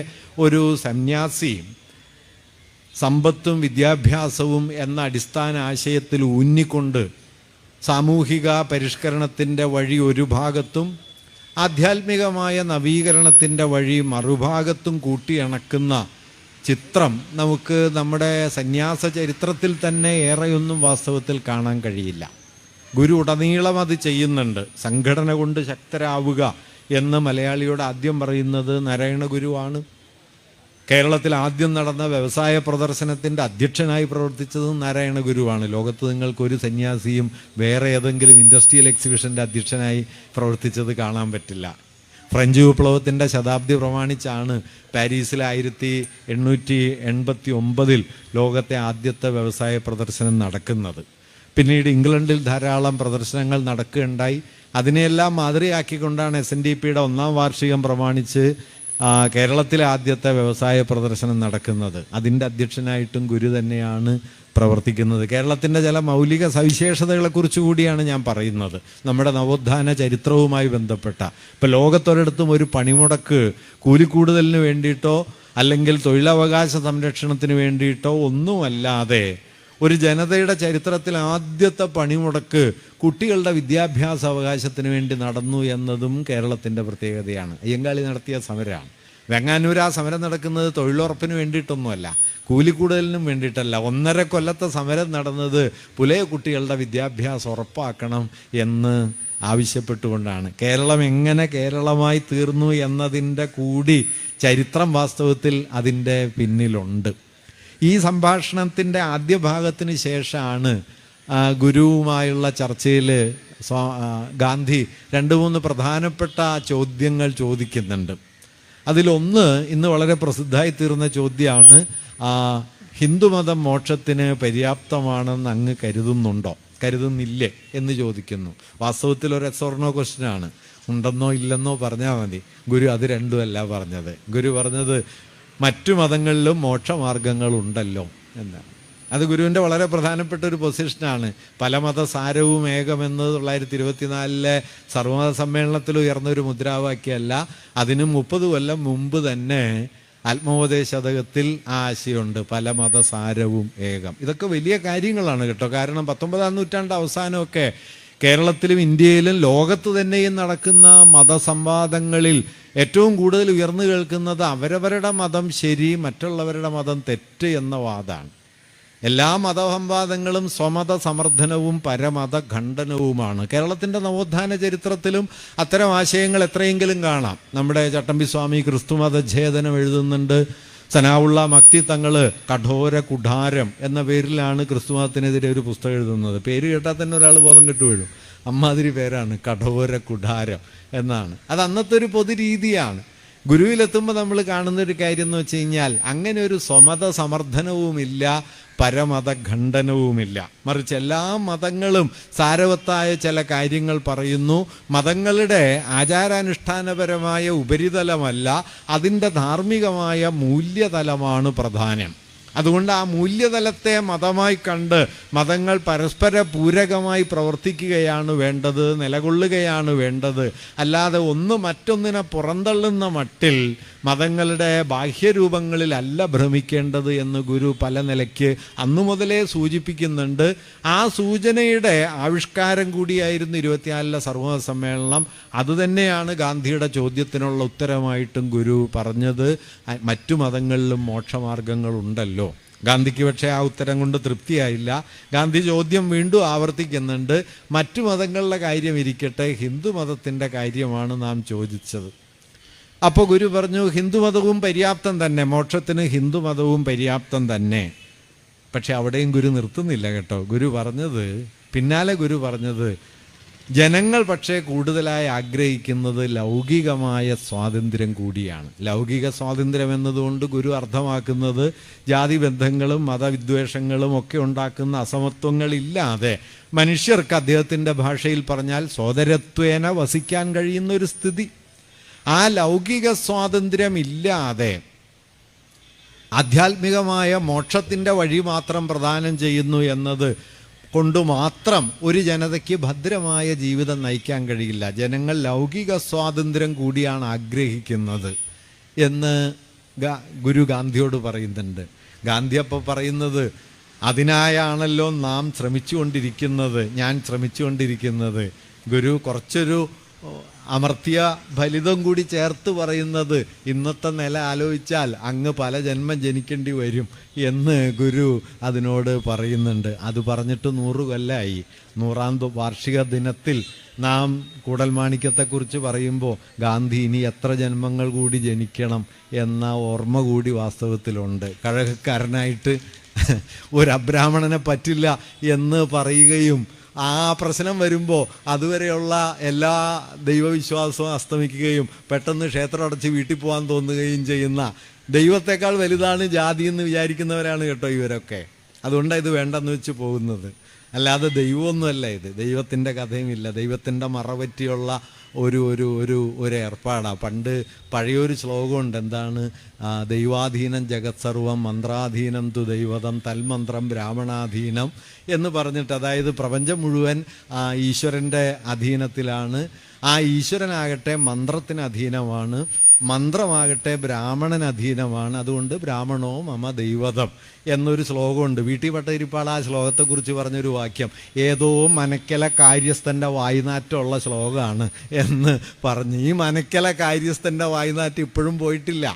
ഒരു സന്യാസി സമ്പത്തും വിദ്യാഭ്യാസവും എന്ന അടിസ്ഥാന ആശയത്തിൽ ഊന്നിക്കൊണ്ട് സാമൂഹിക പരിഷ്കരണത്തിൻ്റെ വഴി ഒരു ഭാഗത്തും ആധ്യാത്മികമായ നവീകരണത്തിൻ്റെ വഴി മറുഭാഗത്തും കൂട്ടിയിണക്കുന്ന ചിത്രം നമുക്ക് നമ്മുടെ സന്യാസ ചരിത്രത്തിൽ തന്നെ ഏറെയൊന്നും വാസ്തവത്തിൽ കാണാൻ കഴിയില്ല. ഗുരു ഉടനീളം അത് ചെയ്യുന്നുണ്ട്. സംഘടന കൊണ്ട് ശക്തരാവുക എന്ന് മലയാളിയോട് ആദ്യം പറയുന്നത് നാരായണ ഗുരുവാണ്. കേരളത്തിൽ ആദ്യം നടന്ന വ്യവസായ പ്രദർശനത്തിൻ്റെ അധ്യക്ഷനായി പ്രവർത്തിച്ചത് നാരായണ ഗുരുവാണ്. ലോകത്ത് നിങ്ങൾക്കൊരു സന്യാസിയും വേറെ ഏതെങ്കിലും ഇൻഡസ്ട്രിയൽ എക്സിബിഷൻ്റെ അധ്യക്ഷനായി പ്രവർത്തിച്ചത് കാണാൻ പറ്റില്ല. ഫ്രഞ്ച് വിപ്ലവത്തിൻ്റെ ശതാബ്ദി പ്രമാണിച്ചാണ് പാരീസിൽ 1889 ലോകത്തെ ആദ്യത്തെ വ്യവസായ പ്രദർശനം നടക്കുന്നത്. പിന്നീട് ഇംഗ്ലണ്ടിൽ ധാരാളം പ്രദർശനങ്ങൾ നടക്കുകയുണ്ടായി. അതിനെയെല്ലാം മാതൃകയാക്കിക്കൊണ്ടാണ് SNDPയുടെ 1-ാം വാർഷികം പ്രമാണിച്ച് കേരളത്തിലെ ആദ്യത്തെ വ്യവസായ പ്രദർശനം നടക്കുന്നത്. അതിൻ്റെ അധ്യക്ഷനായിട്ടും ഗുരു തന്നെയാണ് പ്രവർത്തിക്കുന്നത്. കേരളത്തിൻ്റെ ചില മൗലിക സവിശേഷതകളെക്കുറിച്ച് കൂടിയാണ് ഞാൻ പറയുന്നത്, നമ്മുടെ നവോത്ഥാന ചരിത്രവുമായി ബന്ധപ്പെട്ട. ഇപ്പോൾ ലോകത്തൊരിടത്തും ഒരു പണിമുടക്ക് കൂലിക്കൂടുതലിന് വേണ്ടിയിട്ടോ അല്ലെങ്കിൽ തൊഴിലവകാശ സംരക്ഷണത്തിന് വേണ്ടിയിട്ടോ ഒന്നുമല്ലാതെ ഒരു ജനതയുടെ ചരിത്രത്തിൽ ആദ്യത്തെ പണിമുടക്ക് കുട്ടികളുടെ വിദ്യാഭ്യാസ അവകാശത്തിന് വേണ്ടി നടന്നു എന്നതും കേരളത്തിൻ്റെ പ്രത്യേകതയാണ്. അയ്യങ്കാളി നടത്തിയ സമരമാണ്. വെങ്ങാനൂർ ആ സമരം നടക്കുന്നത് തൊഴിലുറപ്പിന് വേണ്ടിയിട്ടൊന്നുമല്ല, കൂലിക്കൂടുതലിനും വേണ്ടിയിട്ടല്ല. 1.5 കൊല്ലത്തെ സമരം നടന്നത് പുലയ കുട്ടികളുടെ വിദ്യാഭ്യാസം ഉറപ്പാക്കണം എന്ന് ആവശ്യപ്പെട്ടുകൊണ്ടാണ്. കേരളം എങ്ങനെ കേരളമായി തീർന്നു എന്നതിൻ്റെ കൂടി ചരിത്രം വാസ്തവത്തിൽ അതിൻ്റെ പിന്നിലുണ്ട്. ഈ സംഭാഷണത്തിൻ്റെ ആദ്യ ഭാഗത്തിന് ശേഷമാണ് ഗുരുവുമായുള്ള ചർച്ചയിൽ ഗാന്ധി 2-3 പ്രധാനപ്പെട്ട ചോദ്യങ്ങൾ ചോദിക്കുന്നുണ്ട്. അതിലൊന്ന് ഇന്ന് വളരെ പ്രസിദ്ധമായി തീർന്ന ചോദ്യമാണ്, ഹിന്ദുമതം മോക്ഷത്തിന് പര്യാപ്തമാണെന്ന് അങ്ങ് കരുതുന്നില്ലേ എന്ന് ചോദിക്കുന്നു. വാസ്തവത്തിൽ ഒരു yes or no ക്വസ്റ്റ്യനാണ്. ഉണ്ടെന്നോ ഇല്ലെന്നോ പറഞ്ഞാൽ മതി. ഗുരു അത് രണ്ടുമല്ല പറഞ്ഞത്. ഗുരു പറഞ്ഞത് മറ്റു മതങ്ങളിലും മോക്ഷമാർഗങ്ങളുണ്ടല്ലോ എന്നാണ്. അത് ഗുരുവിൻ്റെ വളരെ പ്രധാനപ്പെട്ട ഒരു പൊസിഷനാണ്. പല മതസാരവും ഏകമെന്ന് 1924 സർവമത സമ്മേളനത്തിൽ ഉയർന്നൊരു മുദ്രാവാക്യമല്ല. അതിന് 30 കൊല്ലം മുമ്പ് തന്നെ ആത്മോപദേശതകത്തിൽ ആ ആശയമുണ്ട്, പല മതസാരവും ഏകം. ഇതൊക്കെ വലിയ കാര്യങ്ങളാണ് കേട്ടോ. കാരണം 19-ാം നൂറ്റാണ്ട് അവസാനമൊക്കെ കേരളത്തിലും ഇന്ത്യയിലും ലോകത്ത് തന്നെയും നടക്കുന്ന മതസംവാദങ്ങളിൽ ഏറ്റവും കൂടുതൽ ഉയർന്നു കേൾക്കുന്നത് അവരവരുടെ മതം ശരി, മറ്റുള്ളവരുടെ മതം തെറ്റ് എന്ന വാദമാണ്. എല്ലാ മതസംവാദങ്ങളും സ്വമത സമർത്ഥനവും പരമത ഖണ്ഡനവുമാണ്. കേരളത്തിൻ്റെ നവോത്ഥാന ചരിത്രത്തിലും അത്തരം ആശയങ്ങൾ എത്രയെങ്കിലും കാണാം. നമ്മുടെ ചട്ടമ്പിസ്വാമി ക്രിസ്തുമതച്ഛേദനം എഴുതുന്നുണ്ട്. സനാവുള്ള മക്തി തങ്ങൾ കഠോര കുഠാരം എന്ന പേരിലാണ് ക്രിസ്തുമതത്തിനെതിരെ ഒരു പുസ്തകം എഴുതുന്നത്. പേര് കേട്ടാൽ തന്നെ ഒരാൾ ബോധം കെട്ടു വീഴും. അമ്മാതിരി പേരാണ്, കഠോര കുഠാരം എന്നാണ്. അത് അന്നത്തെ ഒരു പൊതുരീതിയാണ്. ഗുരുവിലെത്തുമ്പോൾ നമ്മൾ കാണുന്നൊരു കാര്യം എന്ന് വെച്ച് കഴിഞ്ഞാൽ അങ്ങനെ ഒരു സ്വമത സമർത്ഥനവുമില്ല, പരമത ഖണ്ഡനവുമില്ല. മറിച്ച് എല്ലാ മതങ്ങളും സാരവത്തായ ചില കാര്യങ്ങൾ പറയുന്നു. മതങ്ങളുടെ ആചാരാനുഷ്ഠാനപരമായ ഉപരിതലമല്ല, അതിൻ്റെ ധാർമ്മികമായ മൂല്യതലമാണ് പ്രധാനം. അതുകൊണ്ട് ആ മൂല്യതലത്തെ മതമായി കണ്ട് മതങ്ങൾ പരസ്പര പൂരകമായി പ്രവർത്തിക്കുകയാണ് വേണ്ടത്, നിലകൊള്ളുകയാണ് വേണ്ടത്. അല്ലാതെ ഒന്ന് മറ്റൊന്നിനെ പുറന്തള്ളുന്ന മട്ടിൽ മതങ്ങളുടെ ബാഹ്യരൂപങ്ങളിലല്ല ഭ്രമിക്കേണ്ടത് എന്ന് ഗുരു പല നിലയ്ക്ക് അന്നു മുതലേ സൂചിപ്പിക്കുന്നുണ്ട്. ആ സൂചനയുടെ ആവിഷ്കാരം കൂടിയായിരുന്നു 24-ലെ സർവ്വമത സമ്മേളനം. അതുതന്നെയാണ് ഗാന്ധിയുടെ ചോദ്യത്തിനുള്ള ഉത്തരമായിട്ടും ഗുരു പറഞ്ഞത്. മറ്റു മതങ്ങളിലും മോക്ഷമാർഗങ്ങളുണ്ടല്ലോ. ഗാന്ധിക്ക് പക്ഷേ ആ ഉത്തരം കൊണ്ട് തൃപ്തിയായില്ല. ഗാന്ധി ചോദ്യം വീണ്ടും ആവർത്തിക്കുന്നുണ്ട്. മറ്റു മതങ്ങളുടെ കാര്യം ഇരിക്കട്ടെ, ഹിന്ദു മതത്തിൻ്റെ കാര്യമാണ് നാം ചോദിച്ചത്. അപ്പോൾ ഗുരു പറഞ്ഞു, ഹിന്ദുമതവും പര്യാപ്തം തന്നെ, മോക്ഷത്തിന് ഹിന്ദുമതവും പര്യാപ്തം തന്നെ. പക്ഷെ അവിടെയും ഗുരു നിർത്തുന്നില്ല കേട്ടോ. പിന്നാലെ ഗുരു പറഞ്ഞത് ജനങ്ങൾ പക്ഷേ കൂടുതലായി ആഗ്രഹിക്കുന്നത് ലൗകികമായ സ്വാതന്ത്ര്യം കൂടിയാണ്. ലൗകിക സ്വാതന്ത്ര്യം എന്നതുകൊണ്ട് ഗുരു അർത്ഥമാക്കുന്നത് ജാതി ബന്ധങ്ങളും മതവിദ്വേഷങ്ങളും ഒക്കെ ഉണ്ടാക്കുന്ന അസമത്വങ്ങളില്ലാതെ മനുഷ്യർക്ക്, അദ്ദേഹത്തിൻ്റെ ഭാഷയിൽ പറഞ്ഞാൽ സോദരത്വേന വസിക്കാൻ കഴിയുന്ന ഒരു സ്ഥിതി. ആ ലൗകിക സ്വാതന്ത്ര്യം ഇല്ലാതെ ആധ്യാത്മികമായ മോക്ഷത്തിൻ്റെ വഴി മാത്രം പ്രദാനം ചെയ്യുന്നു എന്നത് കൊണ്ട് മാത്രം ഒരു ജനതയ്ക്ക് ഭദ്രമായ ജീവിതം നയിക്കാൻ കഴിയില്ല. ജനങ്ങൾ ലൗകിക സ്വാതന്ത്ര്യം കൂടിയാണ് ആഗ്രഹിക്കുന്നത് എന്ന് ഗുരു ഗാന്ധിയോട് പറയുന്നുണ്ട്. ഗാന്ധി അപ്പോൾ പറയുന്നത്, അതിനായാണല്ലോ നാം ശ്രമിച്ചുകൊണ്ടിരിക്കുന്നത്, ഞാൻ ശ്രമിച്ചുകൊണ്ടിരിക്കുന്നത്. ഗുരു കുറച്ചൊരു അമർത്തിയ ഫലിതം കൂടി ചേർത്ത് പറയുന്നത്, ഇന്നത്തെ നില ആലോചിച്ചാൽ അങ്ങ് പല ജന്മം ജനിക്കേണ്ടി വരും എന്ന് ഗുരു അതിനോട് പറയുന്നുണ്ട്. അത് പറഞ്ഞിട്ട് 100 കൊല്ലമായി. 100ാം വാർഷിക ദിനത്തിൽ നാം കൂടൽമാണിക്യത്തെക്കുറിച്ച് പറയുമ്പോൾ ഗാന്ധി ഇനി എത്ര ജന്മങ്ങൾ കൂടി ജനിക്കണം എന്ന ഓർമ്മ കൂടി വാസ്തവത്തിലുണ്ട്. കഴകക്കാരനായിട്ട് ഒരു അബ്രാഹ്മണനെ പറ്റില്ല എന്ന് പറയുകയും ആ പ്രശ്നം വരുമ്പോൾ അതുവരെയുള്ള എല്ലാ ദൈവവിശ്വാസവും അസ്തമിക്കുകയും പെട്ടെന്ന് ക്ഷേത്രം അടച്ച് വീട്ടിൽ പോകാൻ തോന്നുകയും ചെയ്യുന്ന, ദൈവത്തെക്കാൾ വലുതാണ് ജാതി എന്ന് വിചാരിക്കുന്നവരാണ് കേട്ടോ ഇവരൊക്കെ. അതുകൊണ്ടാണ് ഇത് വേണ്ടെന്ന് വെച്ച് പോകുന്നത്. അല്ലാതെ ദൈവമൊന്നുമല്ല ഇത്. ദൈവത്തിൻ്റെ കഥയുമില്ല. ദൈവത്തിൻ്റെ മറപറ്റിയുള്ള ഒരു ഏർപ്പാടാണ്. പണ്ട് പഴയൊരു ശ്ലോകമുണ്ട്. എന്താണ്? ദൈവാധീനം ജഗത് സർവം മന്ത്രാധീനം തു ദൈവതം തൽമന്ത്രം ബ്രാഹ്മണാധീനം എന്ന് പറഞ്ഞിട്ട്, അതായത് പ്രപഞ്ചം മുഴുവൻ ഈശ്വരൻ്റെ അധീനത്തിലാണ്. ആ ഈശ്വരനാകട്ടെ മന്ത്രത്തിന് അധീനമാണ്, മന്ത്രമാകട്ടെ ബ്രാഹ്മണന് അധീനമാണ്. അതുകൊണ്ട് ബ്രാഹ്മണോ മമ ദൈവതം എന്നൊരു ശ്ലോകമുണ്ട്. വീട്ടിൽ പട്ടതിരിപ്പാട് ആ ശ്ലോകത്തെക്കുറിച്ച് പറഞ്ഞൊരു വാക്യം, ഏതോ മനക്കല കാര്യസ്ഥൻ്റെ വായ്നാറ്റമുള്ള ശ്ലോകമാണ് എന്ന് പറഞ്ഞ്. ഈ മനക്കല കാര്യസ്ഥൻ്റെ വായ്നാറ്റം ഇപ്പോഴും പോയിട്ടില്ല.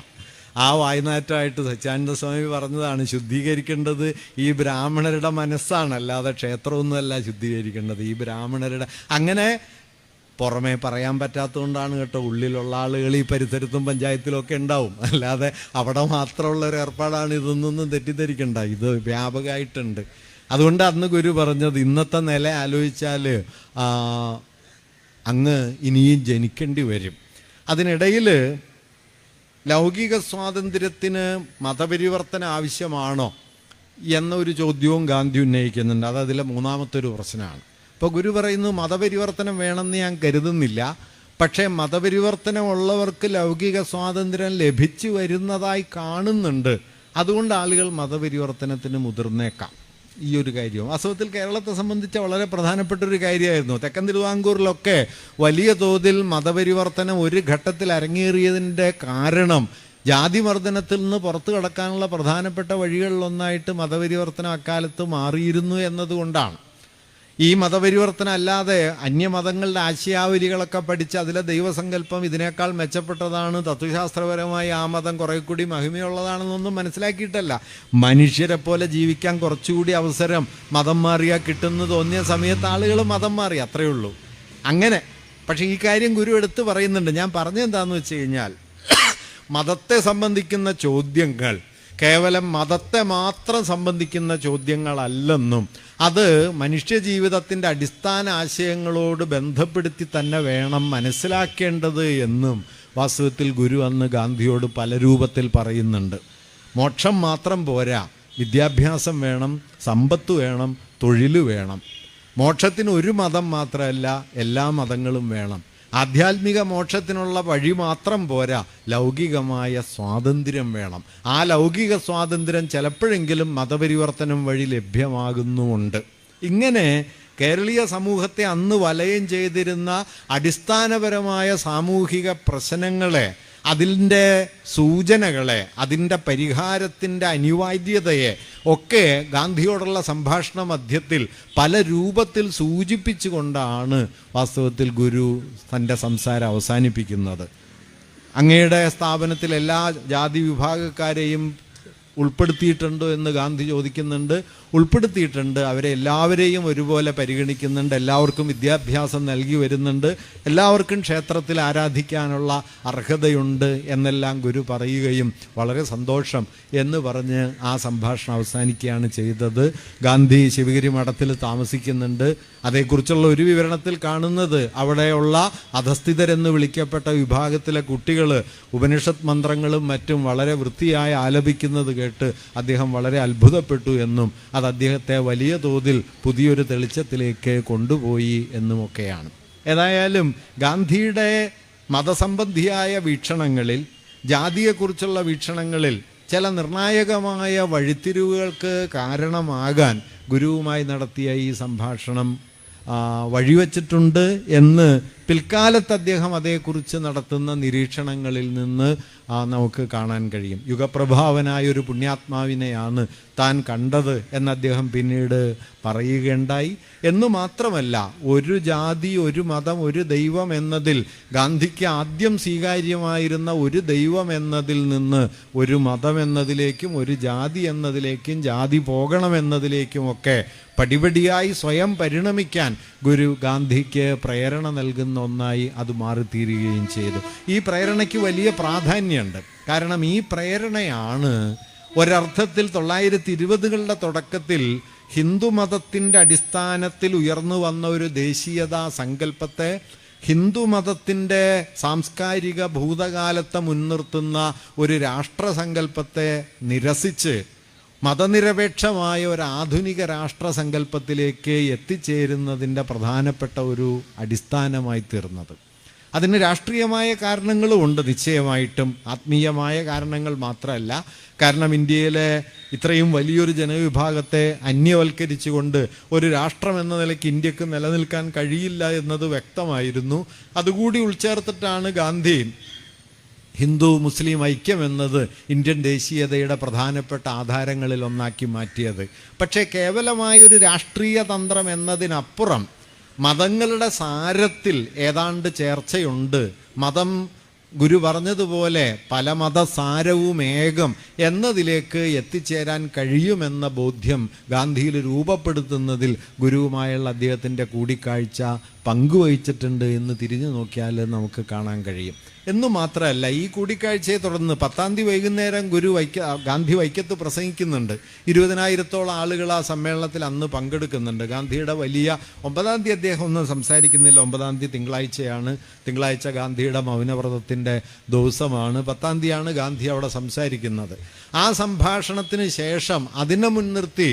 ആ വായ്നാറ്റമായിട്ട് സച്ചിദാനന്ദ സ്വാമി പറഞ്ഞതാണ്, ശുദ്ധീകരിക്കേണ്ടത് ഈ ബ്രാഹ്മണരുടെ മനസ്സാണ്, അല്ലാതെ ക്ഷേത്രമൊന്നുമല്ല ശുദ്ധീകരിക്കേണ്ടത്, ഈ ബ്രാഹ്മണരുടെ. അങ്ങനെ പുറമേ പറയാൻ പറ്റാത്തതുകൊണ്ടാണ് കേട്ടോ. ഉള്ളിലുള്ള ആളുകൾ ഈ പരിസരത്തും പഞ്ചായത്തിലൊക്കെ ഉണ്ടാവും. അല്ലാതെ അവിടെ മാത്രമുള്ള ഒരു ഏർപ്പാടാണ് ഇതൊന്നും തെറ്റിദ്ധരിക്കണ്ട. ഇത് വ്യാപകമായിട്ടുണ്ട്. അതുകൊണ്ട് അന്ന് ഗുരു പറഞ്ഞത്, ഇന്നത്തെ നില ആലോചിച്ചാൽ അങ്ങ് ഇനിയും ജനിക്കേണ്ടി വരും. അതിനിടയിൽ ലൗകിക സ്വാതന്ത്ര്യത്തിന് മതപരിവർത്തനം ആവശ്യമാണോ എന്നൊരു ചോദ്യവും ഗാന്ധി ഉന്നയിക്കുന്നുണ്ട്. അത് അതിലെ 3ാമത്തെ ഒരു പ്രശ്നമാണ്. ഇപ്പോൾ ഗുരു പറയുന്നു, മതപരിവർത്തനം വേണമെന്ന് ഞാൻ കരുതുന്നില്ല, പക്ഷേ മതപരിവർത്തനമുള്ളവർക്ക് ലൗകിക സ്വാതന്ത്ര്യം ലഭിച്ചു വരുന്നതായി കാണുന്നുണ്ട്. അതുകൊണ്ട് ആളുകൾ മതപരിവർത്തനത്തിന് മുതിർന്നേക്കാം. ഈ ഒരു കാര്യവും വാസ്തവത്തിൽ കേരളത്തെ സംബന്ധിച്ച വളരെ പ്രധാനപ്പെട്ടൊരു കാര്യമായിരുന്നു. തെക്കൻ തിരുവിതാംകൂറിലൊക്കെ വലിയ തോതിൽ മതപരിവർത്തനം ഒരു ഘട്ടത്തിൽ അരങ്ങേറിയതിൻ്റെ കാരണം ജാതിമർദ്ദനത്തിൽ നിന്ന് പുറത്തു കടക്കാനുള്ള പ്രധാനപ്പെട്ട വഴികളിലൊന്നായിട്ട് മതപരിവർത്തനം അക്കാലത്ത് മാറിയിരുന്നു എന്നതുകൊണ്ടാണ്. ഈ മതപരിവർത്തനം അല്ലാതെ അന്യമതങ്ങളുടെ ആശയാവലികളൊക്കെ പഠിച്ച് അതിലെ ദൈവസങ്കല്പം ഇതിനേക്കാൾ മെച്ചപ്പെട്ടതാണ്, തത്വശാസ്ത്രപരമായി ആ മതം കുറെ കൂടി മഹിമയുള്ളതാണെന്നൊന്നും മനസ്സിലാക്കിയിട്ടല്ല. മനുഷ്യരെ പോലെ ജീവിക്കാൻ കുറച്ചുകൂടി അവസരം മതം മാറിയാൽ കിട്ടുമെന്ന് തോന്നിയ സമയത്ത് ആളുകൾ മതം മാറി, അത്രയേ ഉള്ളൂ. അങ്ങനെ പക്ഷേ ഈ കാര്യം ഗുരു എടുത്ത് പറയുന്നുണ്ട്. ഞാൻ പറഞ്ഞെന്താണെന്ന് വെച്ച് കഴിഞ്ഞാൽ, മതത്തെ സംബന്ധിക്കുന്ന ചോദ്യങ്ങൾ കേവലം മതത്തെ മാത്രം സംബന്ധിക്കുന്ന ചോദ്യങ്ങളല്ലെന്നും അത് മനുഷ്യജീവിതത്തിൻ്റെ അടിസ്ഥാന ആശയങ്ങളോട് ബന്ധപ്പെടുത്തി തന്നെ വേണം മനസ്സിലാക്കേണ്ടത് എന്നും വാസ്തവത്തിൽ ഗുരു അന്ന് ഗാന്ധിയോട് പല രൂപത്തിൽ പറയുന്നുണ്ട്. മോക്ഷം മാത്രം പോരാ, വിദ്യാഭ്യാസം വേണം, സമ്പത്ത് വേണം, തൊഴിൽ വേണം. മോക്ഷത്തിന് ഒരു മതം മാത്രമല്ല, എല്ലാ മതങ്ങളും വേണം. ആധ്യാത്മിക മോക്ഷത്തിനുള്ള വഴി മാത്രം പോരാ, ലൗകികമായ സ്വാതന്ത്ര്യം വേണം. ആ ലൗകിക സ്വാതന്ത്ര്യം ചിലപ്പോഴെങ്കിലും മതപരിവർത്തനം വഴി ലഭ്യമാകുന്നുമുണ്ട്. ഇങ്ങനെ കേരളീയ സമൂഹത്തെ അന്ന് വലയം ചെയ്തിരുന്ന അടിസ്ഥാനപരമായ സാമൂഹിക പ്രശ്നങ്ങളെ, അതിൻ്റെ സൂചനകളെ, അതിൻ്റെ പരിഹാരത്തിൻ്റെ അനിവാര്യതയെ ഒക്കെ ഗാന്ധിയോടുള്ള സംഭാഷണ മധ്യത്തിൽ പല രൂപത്തിൽ സൂചിപ്പിച്ചുകൊണ്ടാണ് വാസ്തവത്തിൽ ഗുരു തൻ്റെ സംസാരം അവസാനിപ്പിക്കുന്നത്. അങ്ങയുടെ സ്ഥാപനത്തിൽ എല്ലാ ജാതി വിഭാഗക്കാരെയും ഉൾപ്പെടുത്തിയിട്ടുണ്ടോ എന്ന് ഗാന്ധി ചോദിക്കുന്നുണ്ട്. ഉൾപ്പെടുത്തിയിട്ടുണ്ട്. അവരെ എല്ലാവരെയും ഒരുപോലെ പരിഗണിക്കുന്നുണ്ട്. എല്ലാവർക്കും വിദ്യാഭ്യാസം നൽകി വരുന്നുണ്ട്. എല്ലാവർക്കും ക്ഷേത്രത്തിൽ ആരാധിക്കാനുള്ള അർഹതയുണ്ട് എന്നെല്ലാം ഗുരു പറയുകയും വളരെ സന്തോഷം എന്ന് പറഞ്ഞ് ആ സംഭാഷണം അവസാനിക്കുകയാണ് ചെയ്തത്. ഗാന്ധി ശിവഗിരി മഠത്തിൽ താമസിക്കുന്നുണ്ട്. അതേക്കുറിച്ചുള്ള ഒരു വിവരണത്തിൽ കാണുന്നത്, അവിടെയുള്ള അധസ്ഥിതരെന്ന് വിളിക്കപ്പെട്ട വിഭാഗത്തിലെ കുട്ടികൾ ഉപനിഷത്ത് മന്ത്രങ്ങളും മറ്റും വളരെ വൃത്തിയായി ആലപിക്കുന്നത് കേട്ട് അദ്ദേഹം വളരെ അത്ഭുതപ്പെട്ടു എന്നും അത് അദ്ദേഹത്തെ വലിയ തോതിൽ പുതിയൊരു തെളിച്ചത്തിലേക്ക് കൊണ്ടുപോയി എന്നുമൊക്കെയാണ്. ഏതായാലും ഗാന്ധിയുടെ മതസംബന്ധിയായ വീക്ഷണങ്ങളിൽ, ജാതിയെക്കുറിച്ചുള്ള വീക്ഷണങ്ങളിൽ ചില നിർണായകമായ വഴിത്തിരിവുകൾക്ക് കാരണമാകാൻ ഗുരുവുമായി നടത്തിയ ഈ സംഭാഷണം വഴിവെച്ചിട്ടുണ്ട് എന്ന് പിൽക്കാലത്ത് അദ്ദേഹം അതേക്കുറിച്ച് നടത്തുന്ന നിരീക്ഷണങ്ങളിൽ നിന്ന് നമുക്ക് കാണാൻ കഴിയും. യുഗപ്രഭാവനായൊരു പുണ്യാത്മാവിനെയാണ് താൻ കണ്ടത് എന്ന് അദ്ദേഹം പിന്നീട് പറയുകയുണ്ടായി. എന്നു മാത്രമല്ല, ഒരു ജാതി, ഒരു മതം, ഒരു ദൈവം എന്നതിൽ ഗാന്ധിക്ക് ആദ്യം സ്വീകാര്യമായിരുന്ന ഒരു ദൈവം എന്നതിൽ നിന്ന് ഒരു മതം എന്നതിലേക്കും ഒരു ജാതി എന്നതിലേക്കും ജാതി പോകണമെന്നതിലേക്കുമൊക്കെ പടിപടിയായി സ്വയം പരിണമിക്കാൻ ഗുരു ഗാന്ധിക്ക് പ്രേരണ നൽകുന്ന ഒന്നായി അത് മാറിത്തീരുകയും ചെയ്തു. ഈ പ്രേരണയ്ക്ക് വലിയ പ്രാധാന്യമുണ്ട്. കാരണം ഈ പ്രേരണയാണ് ഒരർത്ഥത്തിൽ 1920കളുടെ തുടക്കത്തിൽ ഹിന്ദുമതത്തിൻ്റെ അടിസ്ഥാനത്തിൽ ഉയർന്നു വന്ന ഒരു ദേശീയതാ സങ്കല്പത്തെ, ഹിന്ദുമതത്തിൻ്റെ സാംസ്കാരിക ഭൂതകാലത്തെ മുൻനിർത്തുന്ന ഒരു രാഷ്ട്രസങ്കല്പത്തെ നിരസിച്ച് മതനിരപേക്ഷമായ ഒരു ആധുനിക രാഷ്ട്രസങ്കല്പത്തിലേക്ക് എത്തിച്ചേരുന്നതിൻ്റെ പ്രധാനപ്പെട്ട ഒരു അടിസ്ഥാനമായി തീർന്നത്. അതിന് രാഷ്ട്രീയമായ കാരണങ്ങളുമുണ്ട് നിശ്ചയമായിട്ടും, ആത്മീയമായ കാരണങ്ങൾ മാത്രമല്ല. കാരണം ഇന്ത്യയിലെ ഇത്രയും വലിയൊരു ജനവിഭാഗത്തെ അന്യവൽക്കരിച്ചുകൊണ്ട് ഒരു രാഷ്ട്രം എന്ന നിലയ്ക്ക് ഇന്ത്യക്ക് നിലനിൽക്കാൻ കഴിയില്ല എന്നത് വ്യക്തമായിരുന്നു. അതുകൂടി ഉൾച്ചേർത്തിട്ടാണ് ഗാന്ധി ഹിന്ദു മുസ്ലിം ഐക്യം എന്നത് ഇന്ത്യൻ ദേശീയതയുടെ പ്രധാനപ്പെട്ട ആധാരങ്ങളിൽ ഒന്നാക്കി മാറ്റിയത്. പക്ഷേ കേവലമായ ഒരു രാഷ്ട്രീയ തന്ത്രം എന്നതിനപ്പുറം മതങ്ങളുടെ സാരത്തിൽ ഏതാണ്ട് ചേർച്ചയുണ്ട്. മതം ഗുരു പറഞ്ഞതുപോലെ പല മതസാരവും ഏകം എന്നതിലേക്ക് എത്തിച്ചേരാൻ കഴിയുമെന്ന ബോധ്യം ഗാന്ധിയിൽ രൂപപ്പെടുത്തുന്നതിൽ ഗുരുവുമായുള്ള അദ്ദേഹത്തിൻ്റെ കൂടിക്കാഴ്ച പങ്കുവഹിച്ചിട്ടുണ്ട് എന്ന് തിരിഞ്ഞു നോക്കിയാൽ നമുക്ക് കാണാൻ കഴിയും. എന്നു മാത്രമല്ല, ഈ കൂടിക്കാഴ്ചയെ തുടർന്ന് 10-ാം തീയതി വൈകുന്നേരം ഗാന്ധി വൈക്കത്ത് പ്രസംഗിക്കുന്നുണ്ട്. 20,000-ഓളം ആളുകൾ ആ സമ്മേളനത്തിൽ അന്ന് പങ്കെടുക്കുന്നുണ്ട്. ഗാന്ധിയുടെ വലിയ 9-ാം തീയതി അദ്ദേഹം ഒന്നും സംസാരിക്കുന്നില്ല. 9-ാം തീയതി തിങ്കളാഴ്ചയാണ്. തിങ്കളാഴ്ച ഗാന്ധിയുടെ മൗനവ്രതത്തിൻ്റെ ദിവസമാണ്. 10-ാം തീയതിയാണ് ഗാന്ധി അവിടെ സംസാരിക്കുന്നത്. ആ സംഭാഷണത്തിന് ശേഷം അതിനെ മുൻനിർത്തി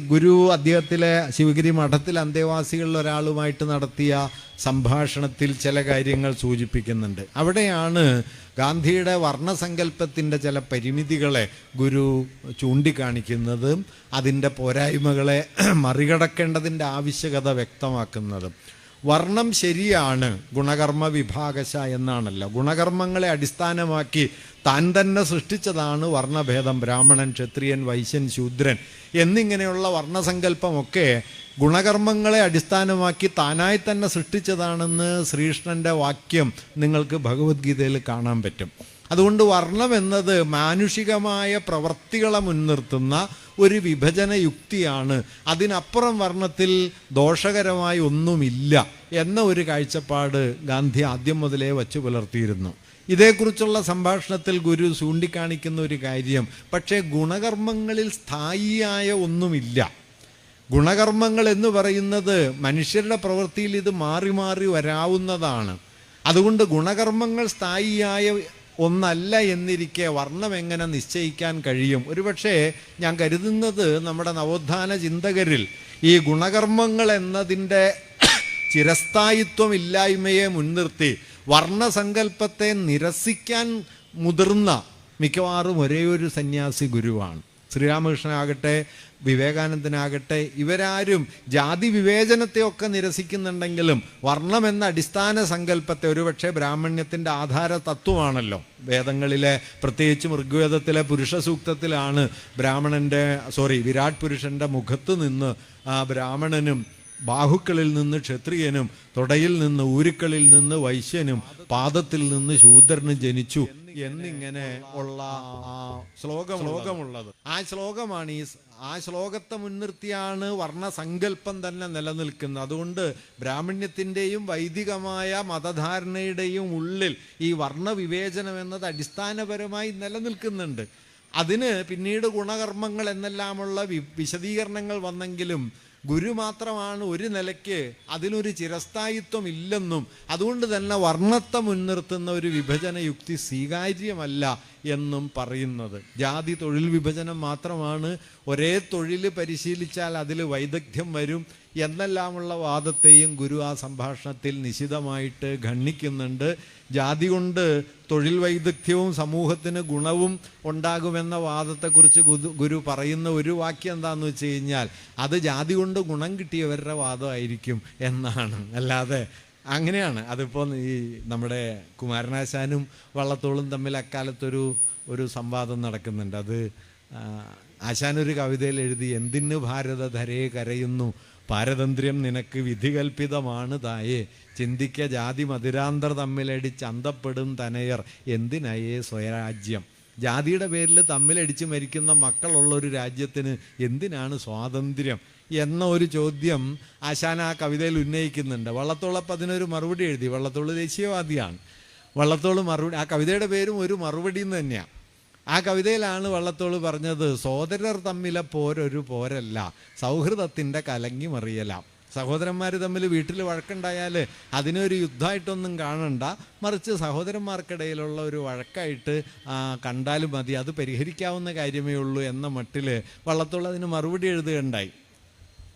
ഗുരു അദ്ദേഹത്തിലെ ശിവഗിരി മഠത്തിൽ അന്തേവാസികളിൽ ഒരാളുമായിട്ട് നടത്തിയ സംഭാഷണത്തിൽ ചില കാര്യങ്ങൾ സൂചിപ്പിക്കുന്നുണ്ട്. അവിടെയാണ് ഗാന്ധിയുടെ വർണ്ണസങ്കല്പത്തിൻ്റെ ചില പരിമിതികളെ ഗുരു ചൂണ്ടിക്കാണിക്കുന്നതും അതിൻ്റെ പോരായ്മകളെ മറികടക്കേണ്ടതിൻ്റെ ആവശ്യകത വ്യക്തമാക്കുന്നതും. വർണ്ണം ശരിയാണ്, ഗുണകർമ്മ വിഭാഗശ എന്നാണല്ലോ. ഗുണകർമ്മങ്ങളെ അടിസ്ഥാനമാക്കി താൻ തന്നെ സൃഷ്ടിച്ചതാണ് വർണ്ണഭേദം, ബ്രാഹ്മണൻ, ക്ഷത്രിയൻ, വൈശ്യൻ, ശൂദ്രൻ എന്നിങ്ങനെയുള്ള വർണ്ണസങ്കല്പമൊക്കെ ഗുണകർമ്മങ്ങളെ അടിസ്ഥാനമാക്കി താനായി തന്നെ സൃഷ്ടിച്ചതാണെന്ന് ശ്രീകൃഷ്ണൻ്റെ വാക്യം നിങ്ങൾക്ക് ഭഗവത്ഗീതയിൽ കാണാൻ പറ്റും. അതുകൊണ്ട് വർണ്ണം എന്നത് മാനുഷികമായ പ്രവൃത്തികളെ മുൻനിർത്തുന്ന ഒരു വിഭജന യുക്തിയാണ്. അതിനപ്പുറം വർണ്ണത്തിൽ ദോഷകരമായി ഒന്നുമില്ല എന്ന ഒരു കാഴ്ചപ്പാട് ഗാന്ധി ആദ്യം മുതലേ വച്ചു പുലർത്തിയിരുന്നു. ഇതേക്കുറിച്ചുള്ള സംഭാഷണത്തിൽ ഗുരു ചൂണ്ടിക്കാണിക്കുന്ന ഒരു കാര്യം, പക്ഷേ ഗുണകർമ്മങ്ങളിൽ സ്ഥായിയായ ഒന്നുമില്ല. ഗുണകർമ്മങ്ങൾ എന്ന് പറയുന്നത് മനുഷ്യരുടെ പ്രവൃത്തിയിൽ ഇത് മാറി മാറി വരാവുന്നതാണ്. അതുകൊണ്ട് ഗുണകർമ്മങ്ങൾ സ്ഥായിയായ ഒന്നല്ല എന്നിരിക്കെ വർണ്ണം എങ്ങനെ നിശ്ചയിക്കാൻ കഴിയും? ഒരുപക്ഷെ ഞാൻ കരുതുന്നത് നമ്മുടെ നവോത്ഥാന ചിന്തകരിൽ ഈ ഗുണകർമ്മങ്ങൾ എന്നതിൻ്റെ ചിരസ്ഥായിത്വമില്ലായ്മയെ മുൻനിർത്തി വർണ്ണസങ്കല്പത്തെ നിരസിക്കാൻ മുതിർന്ന മിക്കവാറും ഒരേ ഒരു സന്യാസി ഗുരുവാണ്. ശ്രീരാമകൃഷ്ണനാകട്ടെ വിവേകാനന്ദനാകട്ടെ ഇവരാരും ജാതി വിവേചനത്തെയൊക്കെ നിരസിക്കുന്നുണ്ടെങ്കിലും വർണ്ണം എന്ന അടിസ്ഥാന സങ്കല്പത്തെ, ഒരുപക്ഷെ ബ്രാഹ്മണ്യത്തിൻ്റെ ആധാര തത്വമാണല്ലോ വേദങ്ങളിലെ, പ്രത്യേകിച്ചും ഋഗ്വേദത്തിലെ പുരുഷ സൂക്തത്തിലാണ് വിരാട് പുരുഷൻ്റെ മുഖത്ത് നിന്ന് ബ്രാഹ്മണനും, ബാഹുക്കളിൽ നിന്ന് ക്ഷത്രിയനും, തുടയിൽ നിന്ന് ഊരുക്കളിൽ നിന്ന് വൈശ്യനും, പാദത്തിൽ നിന്ന് ശൂദ്രനും ജനിച്ചു എന്നിങ്ങനെ ഉള്ള ശ്ലോകമുള്ളത്. ആ ശ്ലോകത്തെ മുൻനിർത്തിയാണ് വർണ്ണസങ്കല്പം തന്നെ നിലനിൽക്കുന്നത്. അതുകൊണ്ട് ബ്രാഹ്മണ്യത്തിൻ്റെയും വൈദികമായ മതധാരണയുടെയും ഉള്ളിൽ ഈ വർണ്ണവിവേചനം എന്നത് അടിസ്ഥാനപരമായി നിലനിൽക്കുന്നുണ്ട്. അതിന് പിന്നീട് ഗുണകർമ്മങ്ങൾ എന്നെല്ലാമുള്ള വിശദീകരണങ്ങൾ വന്നെങ്കിലും ഗുരു മാത്രമാണ് ഒരു നിലയ്ക്ക് അതിനൊരു ചിരസ്ഥായിത്വം ഇല്ലെന്നും അതുകൊണ്ട് തന്നെ വർണ്ണത്തെ മുൻനിർത്തുന്ന ഒരു വിഭജന യുക്തി സ്വീകാര്യമല്ല എന്നും പറയുന്നത്. ജാതി തൊഴിൽ വിഭജനം മാത്രമാണ്, ഒരേ തൊഴിൽ പരിശീലിച്ചാൽ അതിൽ വൈദഗ്ധ്യം വരും എന്നെല്ലാമുള്ള വാദത്തെയും ഗുരു ആ സംഭാഷണത്തിൽ നിശിതമായിട്ട് ഖണ്ഡിക്കുന്നുണ്ട്. ജാതി കൊണ്ട് തൊഴിൽ വൈദഗ്ധ്യവും സമൂഹത്തിന് ഗുണവും ഉണ്ടാകുമെന്ന വാദത്തെക്കുറിച്ച് ഗുരു പറയുന്ന ഒരു വാക്യം എന്താണെന്ന് വെച്ച് കഴിഞ്ഞാൽ അത് ജാതി കൊണ്ട് ഗുണം കിട്ടിയവരുടെ വാദമായിരിക്കും എന്നാണ്. അല്ലാതെ അങ്ങനെയാണ്. അതിപ്പോൾ ഈ നമ്മുടെ കുമാരനാശാനും വള്ളത്തോളും തമ്മിൽ അക്കാലത്തൊരു സംവാദം നടക്കുന്നുണ്ട്. അത് ആശാനൊരു കവിതയിൽ എഴുതി, എന്തിന് ഭാരതധരേ കരയുന്നു, പാരതന്ത്ര്യം നിനക്ക് വിധികൽപ്പിതമാണ് തായേ, ചിന്തിക്ക ജാതി മധുരാന്തർ തമ്മിലടിച്ച് അന്തപ്പെടും തനയർ, എന്തിനയേ സ്വരാജ്യം. ജാതിയുടെ പേരിൽ തമ്മിലടിച്ച് മരിക്കുന്ന മക്കളുള്ളൊരു രാജ്യത്തിന് എന്തിനാണ് സ്വാതന്ത്ര്യം എന്ന ഒരു ചോദ്യം ആശാൻ ആ കവിതയിൽ ഉന്നയിക്കുന്നുണ്ട്. വള്ളത്തോളപ്പം അതിനൊരു മറുപടി എഴുതി. വള്ളത്തോൾ ദേശീയവാദിയാണ്. വള്ളത്തോൾ ആ കവിതയുടെ പേരും ഒരു മറുപടി എന്ന് തന്നെയാണ്. ആ കവിതയിലാണ് വള്ളത്തോൾ പറഞ്ഞത്, സോദരർ തമ്മിലെ പോരൊരു പോരല്ല, സൗഹൃദത്തിൻ്റെ കലങ്ങി മറിയലാം. സഹോദരന്മാർ തമ്മിൽ വീട്ടിൽ വഴക്കുണ്ടായാൽ അതിനൊരു യുദ്ധമായിട്ടൊന്നും കാണണ്ട, മറിച്ച് സഹോദരന്മാർക്കിടയിലുള്ള ഒരു വഴക്കായിട്ട് കണ്ടാലും മതി, അത് പരിഹരിക്കാവുന്ന കാര്യമേ ഉള്ളൂ എന്ന മട്ടിൽ വള്ളത്തോൾ അതിന് മറുപടി എഴുതുകയുണ്ടായി.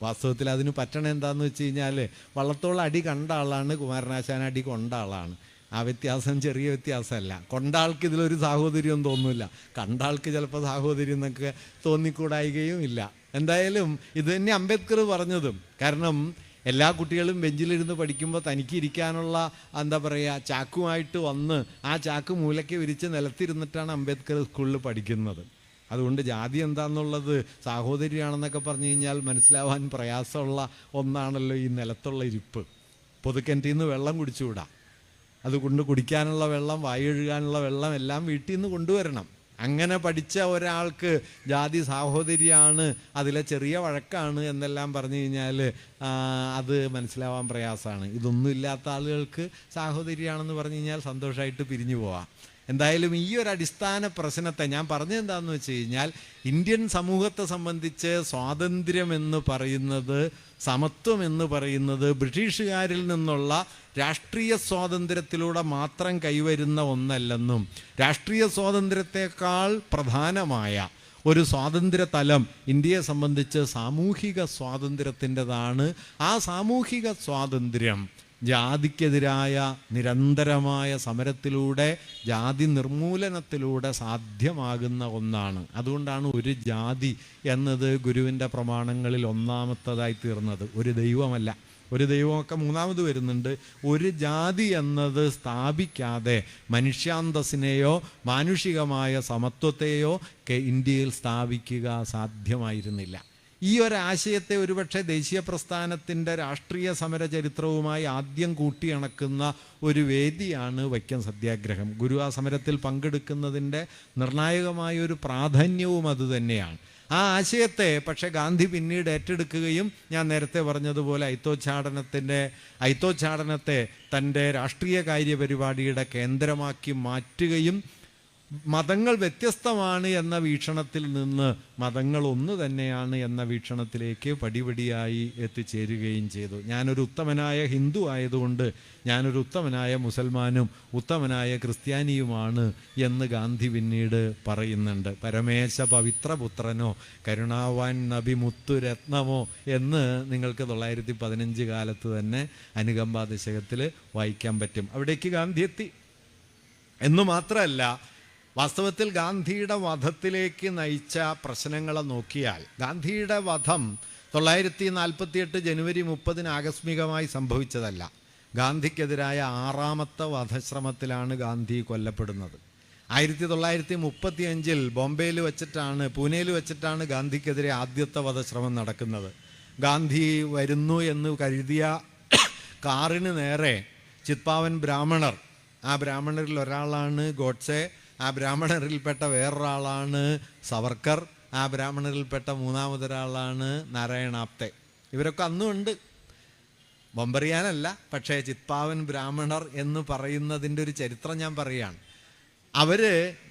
വാസ്തവത്തിൽ അതിന് പറ്റണ എന്താണെന്ന് വെച്ച് കഴിഞ്ഞാൽ വള്ളത്തോൾ അടി കണ്ട ആളാണ്, കുമാരനാശാൻ അടി കൊണ്ട ആളാണ്. ആ വ്യത്യാസം ചെറിയ വ്യത്യാസമല്ല. കൊണ്ട ആൾക്ക് ഇതിലൊരു സാഹോദര്യം തോന്നില്ല, കണ്ട ആൾക്ക് ചിലപ്പോൾ സാഹോദര്യം എന്നൊക്കെ തോന്നിക്കൂടായികയും ഇല്ല. എന്തായാലും ഇത് തന്നെ അംബേദ്കർ പറഞ്ഞതും. കാരണം എല്ലാ കുട്ടികളും ബെഞ്ചിലിരുന്ന് പഠിക്കുമ്പോൾ തനിക്ക് ഇരിക്കാനുള്ള ചാക്കുമായിട്ട് വന്ന് ആ ചാക്ക് മൂലയ്ക്ക് വിരിച്ച് നിലത്തിരുന്നിട്ടാണ് അംബേദ്കർ സ്കൂളിൽ പഠിക്കുന്നത്. അതുകൊണ്ട് ജാതി എന്താണെന്നുള്ളത് സാഹോദര്യമാണെന്നൊക്കെ പറഞ്ഞു കഴിഞ്ഞാൽ മനസ്സിലാവാൻ പ്രയാസമുള്ള ഒന്നാണല്ലോ ഈ നിലത്തുള്ള ഇരിപ്പ്. പൊതുക്കിണറ്റിൽ നിന്ന് വെള്ളം കുടിച്ചുകൂടാ, അതുകൊണ്ട് കുടിക്കാനുള്ള വെള്ളം, വായൊഴുകാനുള്ള വെള്ളം എല്ലാം വീട്ടിൽ നിന്ന് കൊണ്ടുവരണം. അങ്ങനെ പഠിച്ച ഒരാൾക്ക് ജാതി സാഹോദര്യമാണ്, അതിലെ ചെറിയ വഴക്കാണ് എന്നെല്ലാം പറഞ്ഞു കഴിഞ്ഞാൽ അത് മനസ്സിലാവാൻ പ്രയാസമാണ്. ഇതൊന്നും ഇല്ലാത്ത ആളുകൾക്ക് സാഹോദര്യമാണെന്ന് പറഞ്ഞു കഴിഞ്ഞാൽ സന്തോഷമായിട്ട് പിരിഞ്ഞു പോവാം. എന്തായാലും ഈ ഒരു അടിസ്ഥാന പ്രശ്നത്തെ ഞാൻ പറഞ്ഞത് എന്താണെന്ന് വെച്ച് കഴിഞ്ഞാൽ, ഇന്ത്യൻ സമൂഹത്തെ സംബന്ധിച്ച് സ്വാതന്ത്ര്യം എന്ന് പറയുന്നത്, സമത്വം എന്ന് പറയുന്നത് ബ്രിട്ടീഷുകാരിൽ നിന്നുള്ള രാഷ്ട്രീയ സ്വാതന്ത്ര്യത്തിലൂടെ മാത്രം കൈവരുന്ന ഒന്നല്ലെന്നും രാഷ്ട്രീയ സ്വാതന്ത്ര്യത്തെക്കാൾ പ്രധാനമായ ഒരു സ്വാതന്ത്ര്യ തലം ഇന്ത്യയെ സംബന്ധിച്ച് സാമൂഹിക സ്വാതന്ത്ര്യത്തിൻ്റെതാണ്. ആ സാമൂഹിക സ്വാതന്ത്ര്യം ജാതിക്കെതിരായ നിരന്തരമായ സമരത്തിലൂടെ, ജാതി നിർമൂലനത്തിലൂടെ സാധ്യമാകുന്ന ഒന്നാണ്. അതുകൊണ്ടാണ് ഒരു ജാതി എന്നത് ഗുരുവിൻ്റെ പ്രമാണങ്ങളിൽ ഒന്നാമത്തതായി തീർന്നത്. ഒരു ദൈവമല്ല, ഒരു ദൈവമൊക്കെ മൂന്നാമത് വരുന്നുണ്ട്. ഒരു ജാതി എന്നത് സ്ഥാപിക്കാതെ മനുഷ്യാന്തസ്സിനെയോ മാനുഷികമായ സമത്വത്തെയോ ഇന്ത്യയിൽ സ്ഥാപിക്കുക സാധ്യമായിരുന്നില്ല. ഈ ഒരാശയത്തെ ഒരുപക്ഷെ ദേശീയ പ്രസ്ഥാനത്തിൻ്റെ രാഷ്ട്രീയ സമര ചരിത്രവുമായി ആദ്യം കൂട്ടിയിണക്കുന്ന ഒരു വേദിയാണ് വൈക്കം സത്യാഗ്രഹം. ഗുരു ആ സമരത്തിൽ പങ്കെടുക്കുന്നതിൻ്റെ നിർണായകമായ ഒരു പ്രാധാന്യവും അതുതന്നെയാണ്. ആ ആശയത്തെ പക്ഷേ ഗാന്ധി പിന്നീട് ഏറ്റെടുക്കുകയും ഞാൻ നേരത്തെ പറഞ്ഞതുപോലെ ഐത്തോച്ചാടനത്തെ തൻ്റെ രാഷ്ട്രീയ കാര്യപരിപാടിയുടെ കേന്ദ്രമാക്കി മാറ്റുകയും മതങ്ങൾ വ്യത്യസ്തമാണ് എന്ന വീക്ഷണത്തിൽ നിന്ന് മതങ്ങൾ ഒന്ന് തന്നെയാണ് എന്ന വീക്ഷണത്തിലേക്ക് പടിപടിയായി എത്തിച്ചേരുകയും ചെയ്തു. ഞാനൊരു ഉത്തമനായ ഹിന്ദു ആയതുകൊണ്ട് ഞാനൊരു ഉത്തമനായ മുസൽമാനും ഉത്തമനായ ക്രിസ്ത്യാനിയുമാണ് എന്ന് ഗാന്ധി പിന്നീട് പറയുന്നുണ്ട്. പരമേശ പവിത്രപുത്രനോ കരുണാവാൻ നബി മുത്തുരത്നമോ എന്ന് നിങ്ങൾക്ക് 1915 കാലത്ത് തന്നെ അനുകമ്പാ ദശകത്തിൽ വായിക്കാൻ പറ്റും. അവിടേക്ക് ഗാന്ധി എത്തി എന്നു മാത്രമല്ല, വാസ്തവത്തിൽ ഗാന്ധിയുടെ വധത്തിലേക്ക് നയിച്ച പ്രശ്നങ്ങളെ നോക്കിയാൽ ഗാന്ധിയുടെ വധം 1948 ജനുവരി 30 ആകസ്മികമായി സംഭവിച്ചതല്ല. ഗാന്ധിക്കെതിരായ 6ാമത്തെ വധശ്രമത്തിലാണ് ഗാന്ധി കൊല്ലപ്പെടുന്നത്. 1935 ബോംബെയിൽ വെച്ചിട്ടാണ്, പൂനെയിൽ വെച്ചിട്ടാണ് ഗാന്ധിക്കെതിരെ ആദ്യത്തെ വധശ്രമം നടക്കുന്നത്. ഗാന്ധി വരുന്നു എന്ന് കരുതിയ കാറിന് നേരെ ചിത്പാവൻ ബ്രാഹ്മണർ, ആ ബ്രാഹ്മണരിൽ ഒരാളാണ് ഗോഡ്സെ, ആ ബ്രാഹ്മണരിൽപ്പെട്ട വേറൊരാളാണ് സവർക്കർ, ആ ബ്രാഹ്മണരിൽപ്പെട്ട മൂന്നാമതൊരാളാണ് നാരായണാപ്തെ. ഇവരൊക്കെ അന്നും ഉണ്ട്, ബൊമ്പറിയാനല്ല. പക്ഷേ ചിത്പാവൻ ബ്രാഹ്മണർ എന്ന് പറയുന്നതിൻ്റെ ഒരു ചരിത്രം ഞാൻ പറയുകയാണ്. അവർ